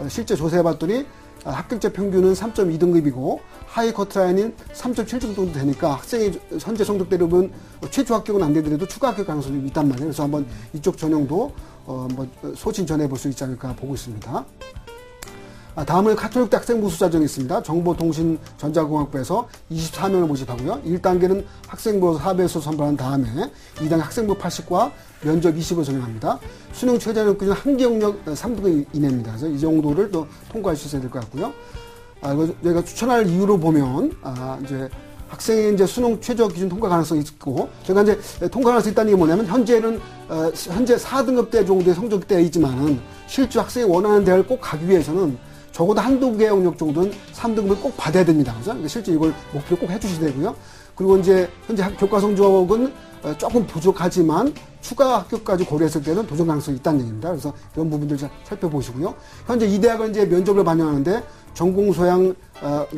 Speaker 3: 실제 조사해봤더니 합격자 평균은 3.2등급이고 하위 커트라인인 3.7등급 정도 되니까 학생이 현재 성적대로 보면 최초 합격은 안 되더라도 추가 합격 가능성이 있단 말이에요. 그래서 한번 이쪽 전형도 소신 전해볼 수 있지 않을까 보고 있습니다. 다음은 가톨릭대 학생부 수자전이 있습니다. 정보통신전자공학부에서 24명을 모집하고요. 1단계는 학생부 4배수 선발한 다음에 2단계 학생부 80과 면접 20을 전형합니다. 수능 최저학력 기준 한개 영역 3등급 이내입니다. 그래서 이 정도를 또 통과할 수 있어야 될 것 같고요. 저희가 추천할 이유로 보면 이제 학생이 이제 수능 최저 기준 통과 가능성이 있고 저희가 이제 통과 가능성이 있다는 게 뭐냐면 현재 4등급대 정도의 성적대이지만은 실제 학생이 원하는 대학을 꼭 가기 위해서는 적어도 한두 개 영역 정도는 3등급을 꼭 받아야 됩니다. 그래서 실제 이걸 목표로 꼭 해주셔야 되고요. 그리고 이제 현재 교과 성적은 조금 부족하지만 추가 합격까지 고려했을 때는 도전 가능성이 있다는 얘기입니다. 그래서 이런 부분들 잘 살펴보시고요. 현재 이 대학은 이제 면접을 반영하는데 전공 소양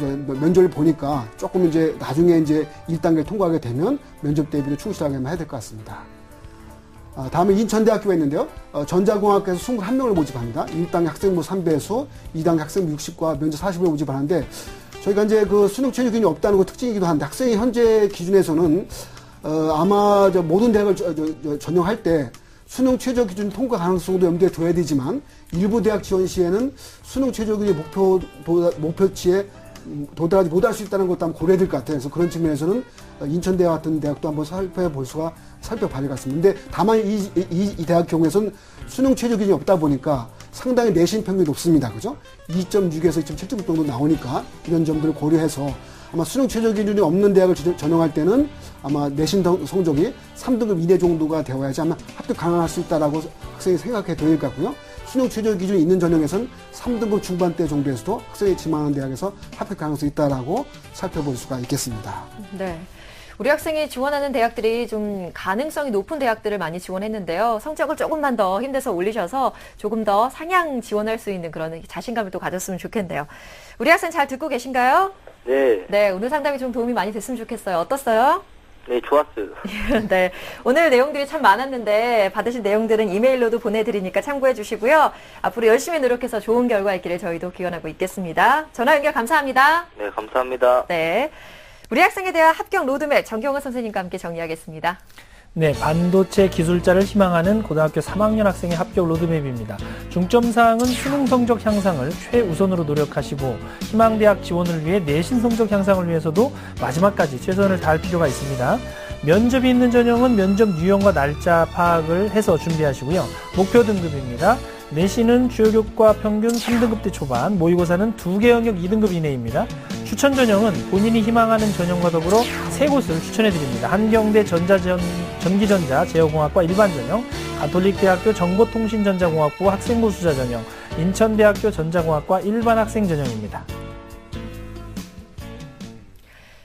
Speaker 3: 면접을 보니까 조금 이제 나중에 이제 1단계를 통과하게 되면 면접 대비를 충실하게만 해야 될 것 같습니다. 다음에 인천대학교가 있는데요. 전자공학과에서 21명을 모집합니다. 1단계 학생부 3배수, 2단계 학생부 60과 면접 40을 모집하는데 저희가 이제 그 수능 최저 기준이 없다는 거 특징이기도 한데 학생이 현재 기준에서는 아마 모든 대학을 전형할 때 수능 최저 기준 통과 가능성도 염두에 둬야 되지만 일부 대학 지원 시에는 수능 최저 기준 목표치에 도달하지 못할 수 있다는 것도 한번 고려해야 될 것 같아요. 그래서 그런 측면에서는 인천대학 같은 대학도 한번 살펴봐야 될 것 같습니다. 근데 다만 이 대학 경우에서는 수능 최저 기준이 없다 보니까 상당히 내신 평균이 높습니다. 그죠? 2.6에서 2.7점 정도 나오니까 이런 점들을 고려해서 아마 수능 최저 기준이 없는 대학을 전형할 때는 아마 내신 성적이 3등급 이내 정도가 되어야지 아마 합격 가능할 수 있다라고 학생이 생각해 될 것 같고요. 수능 최저 기준이 있는 전형에서는 3등급 중반대 정도에서도 학생이 지망하는 대학에서 합격 가능성이 있다라고 살펴볼 수가 있겠습니다.
Speaker 1: 네. 우리 학생이 지원하는 대학들이 좀 가능성이 높은 대학들을 많이 지원했는데요. 성적을 조금만 더 힘내서 올리셔서 조금 더 상향 지원할 수 있는 그런 자신감을 또 가졌으면 좋겠네요. 우리 학생 잘 듣고 계신가요?
Speaker 7: 네.
Speaker 1: 네, 오늘 상담이 좀 도움이 많이 됐으면 좋겠어요. 어떻어요?
Speaker 7: 네, 좋았어요.
Speaker 1: 네, 오늘 내용들이 참 많았는데 받으신 내용들은 이메일로도 보내드리니까 참고해 주시고요. 앞으로 열심히 노력해서 좋은 결과 있기를 저희도 기원하고 있겠습니다. 전화 연결 감사합니다.
Speaker 7: 네, 감사합니다.
Speaker 1: 네, 우리 학생에 대한 합격 로드맵 정경은 선생님과 함께 정리하겠습니다.
Speaker 2: 네, 반도체 기술자를 희망하는 고등학교 3학년 학생의 합격 로드맵입니다. 중점사항은 수능 성적 향상을 최우선으로 노력하시고 희망대학 지원을 위해 내신 성적 향상을 위해서도 마지막까지 최선을 다할 필요가 있습니다. 면접이 있는 전형은 면접 유형과 날짜 파악을 해서 준비하시고요. 목표 등급입니다. 내신은 주요 교과 평균 3등급대 초반, 모의고사는 2개 영역 2등급 이내입니다. 추천 전형은 본인이 희망하는 전형과 더불어 3곳을 추천해드립니다. 한경대 전기전자 제어공학과 일반 전형, 가톨릭대학교 정보통신전자공학부 학생부 수자 전형, 인천대학교 전자공학과 일반 학생 전형입니다.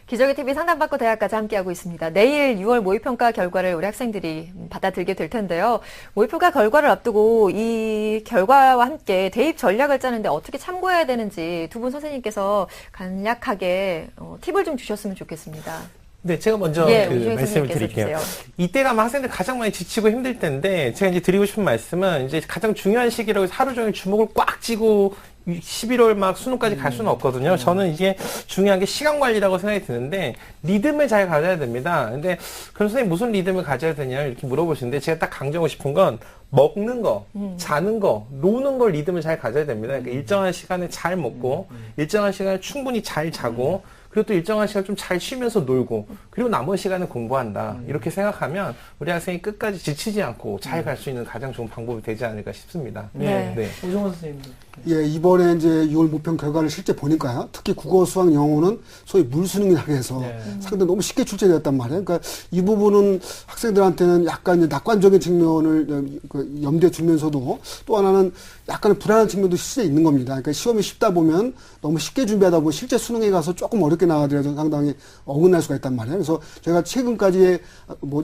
Speaker 1: 기적의 TV 상담받고 대학까지 함께하고 있습니다. 내일 6월 모의평가 결과를 우리 학생들이 받아들게 될 텐데요. 모의평가 결과를 앞두고 이 결과와 함께 대입 전략을 짜는데 어떻게 참고해야 되는지 두 분 선생님께서 간략하게 팁을 좀 주셨으면 좋겠습니다.
Speaker 4: 네, 제가 먼저 말씀을 드릴게요. 이때가 아마 학생들 가장 많이 지치고 힘들 때인데, 제가 이제 드리고 싶은 말씀은 이제 가장 중요한 시기라고 해서 하루 종일 주먹을 꽉 쥐고 11월 막 수능까지 갈 수는 없거든요. 저는 이게 중요한 게 시간 관리라고 생각이 드는데, 리듬을 잘 가져야 됩니다. 근데, 그럼 선생님 무슨 리듬을 가져야 되냐 이렇게 물어보시는데, 제가 딱 강조하고 싶은 건, 먹는 거, 자는 거, 노는 걸 리듬을 잘 가져야 됩니다. 그러니까 일정한 시간에 잘 먹고, 일정한 시간에 충분히 잘 자고, 그리고 또 일정한 시간 좀 잘 쉬면서 놀고, 그리고 남은 시간은 공부한다. 이렇게 생각하면 우리 학생이 끝까지 지치지 않고 잘 갈 수 있는 가장 좋은 방법이 되지 않을까 싶습니다.
Speaker 2: 네.
Speaker 4: 네.
Speaker 2: 오정호 선생님.
Speaker 3: 예, 이번에 이제 6월 모평 결과를 실제 보니까요. 특히 국어, 수학, 영어는 소위 물수능이라고 해서 상당히 너무 쉽게 출제되었단 말이에요. 그러니까 이 부분은 학생들한테는 약간 이제 낙관적인 측면을 염두에 두면서도 또 하나는 약간의 불안한 측면도 실제 있는 겁니다. 그러니까 시험이 쉽다 보면 너무 쉽게 준비하다 보면 실제 수능에 가서 조금 어렵게 나가더라도 상당히 어긋날 수가 있단 말이에요. 그래서 저희가 최근까지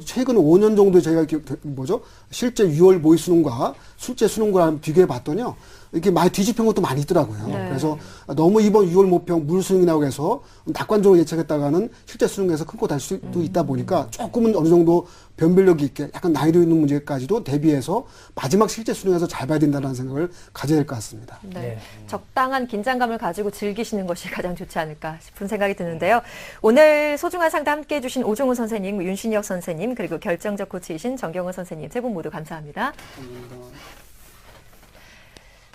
Speaker 3: 최근 5년 정도 저희가 실제 6월 모의 수능과 실제 수능과 비교해 봤더니요. 이렇게 많이 뒤집힌 것도 많이 있더라고요.
Speaker 1: 네.
Speaker 3: 그래서 너무 이번 6월 모평 물수능이라고 해서 낙관적으로 예측했다가는 실제 수능에서 큰 거 달 수도 있다 보니까 조금은 어느 정도 변별력 있게 약간 난이도 있는 문제까지도 대비해서 마지막 실제 수능에서 잘 봐야 된다는 생각을 가져야 될 것 같습니다.
Speaker 1: 네.
Speaker 2: 네.
Speaker 1: 적당한 긴장감을 가지고 즐기시는 것이 가장 좋지 않을까 싶은 생각이 드는데요. 오늘 소중한 상담 함께해 주신 오종훈 선생님, 윤신혁 선생님, 그리고 결정적 코치이신 정경훈 선생님 세 분 모두 감사합니다.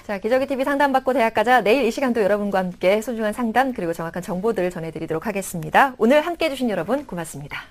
Speaker 1: 자, 기적의 TV 상담받고 대학가자 내일 이 시간도 여러분과 함께 소중한 상담 그리고 정확한 정보들 전해드리도록 하겠습니다. 오늘 함께해 주신 여러분 고맙습니다.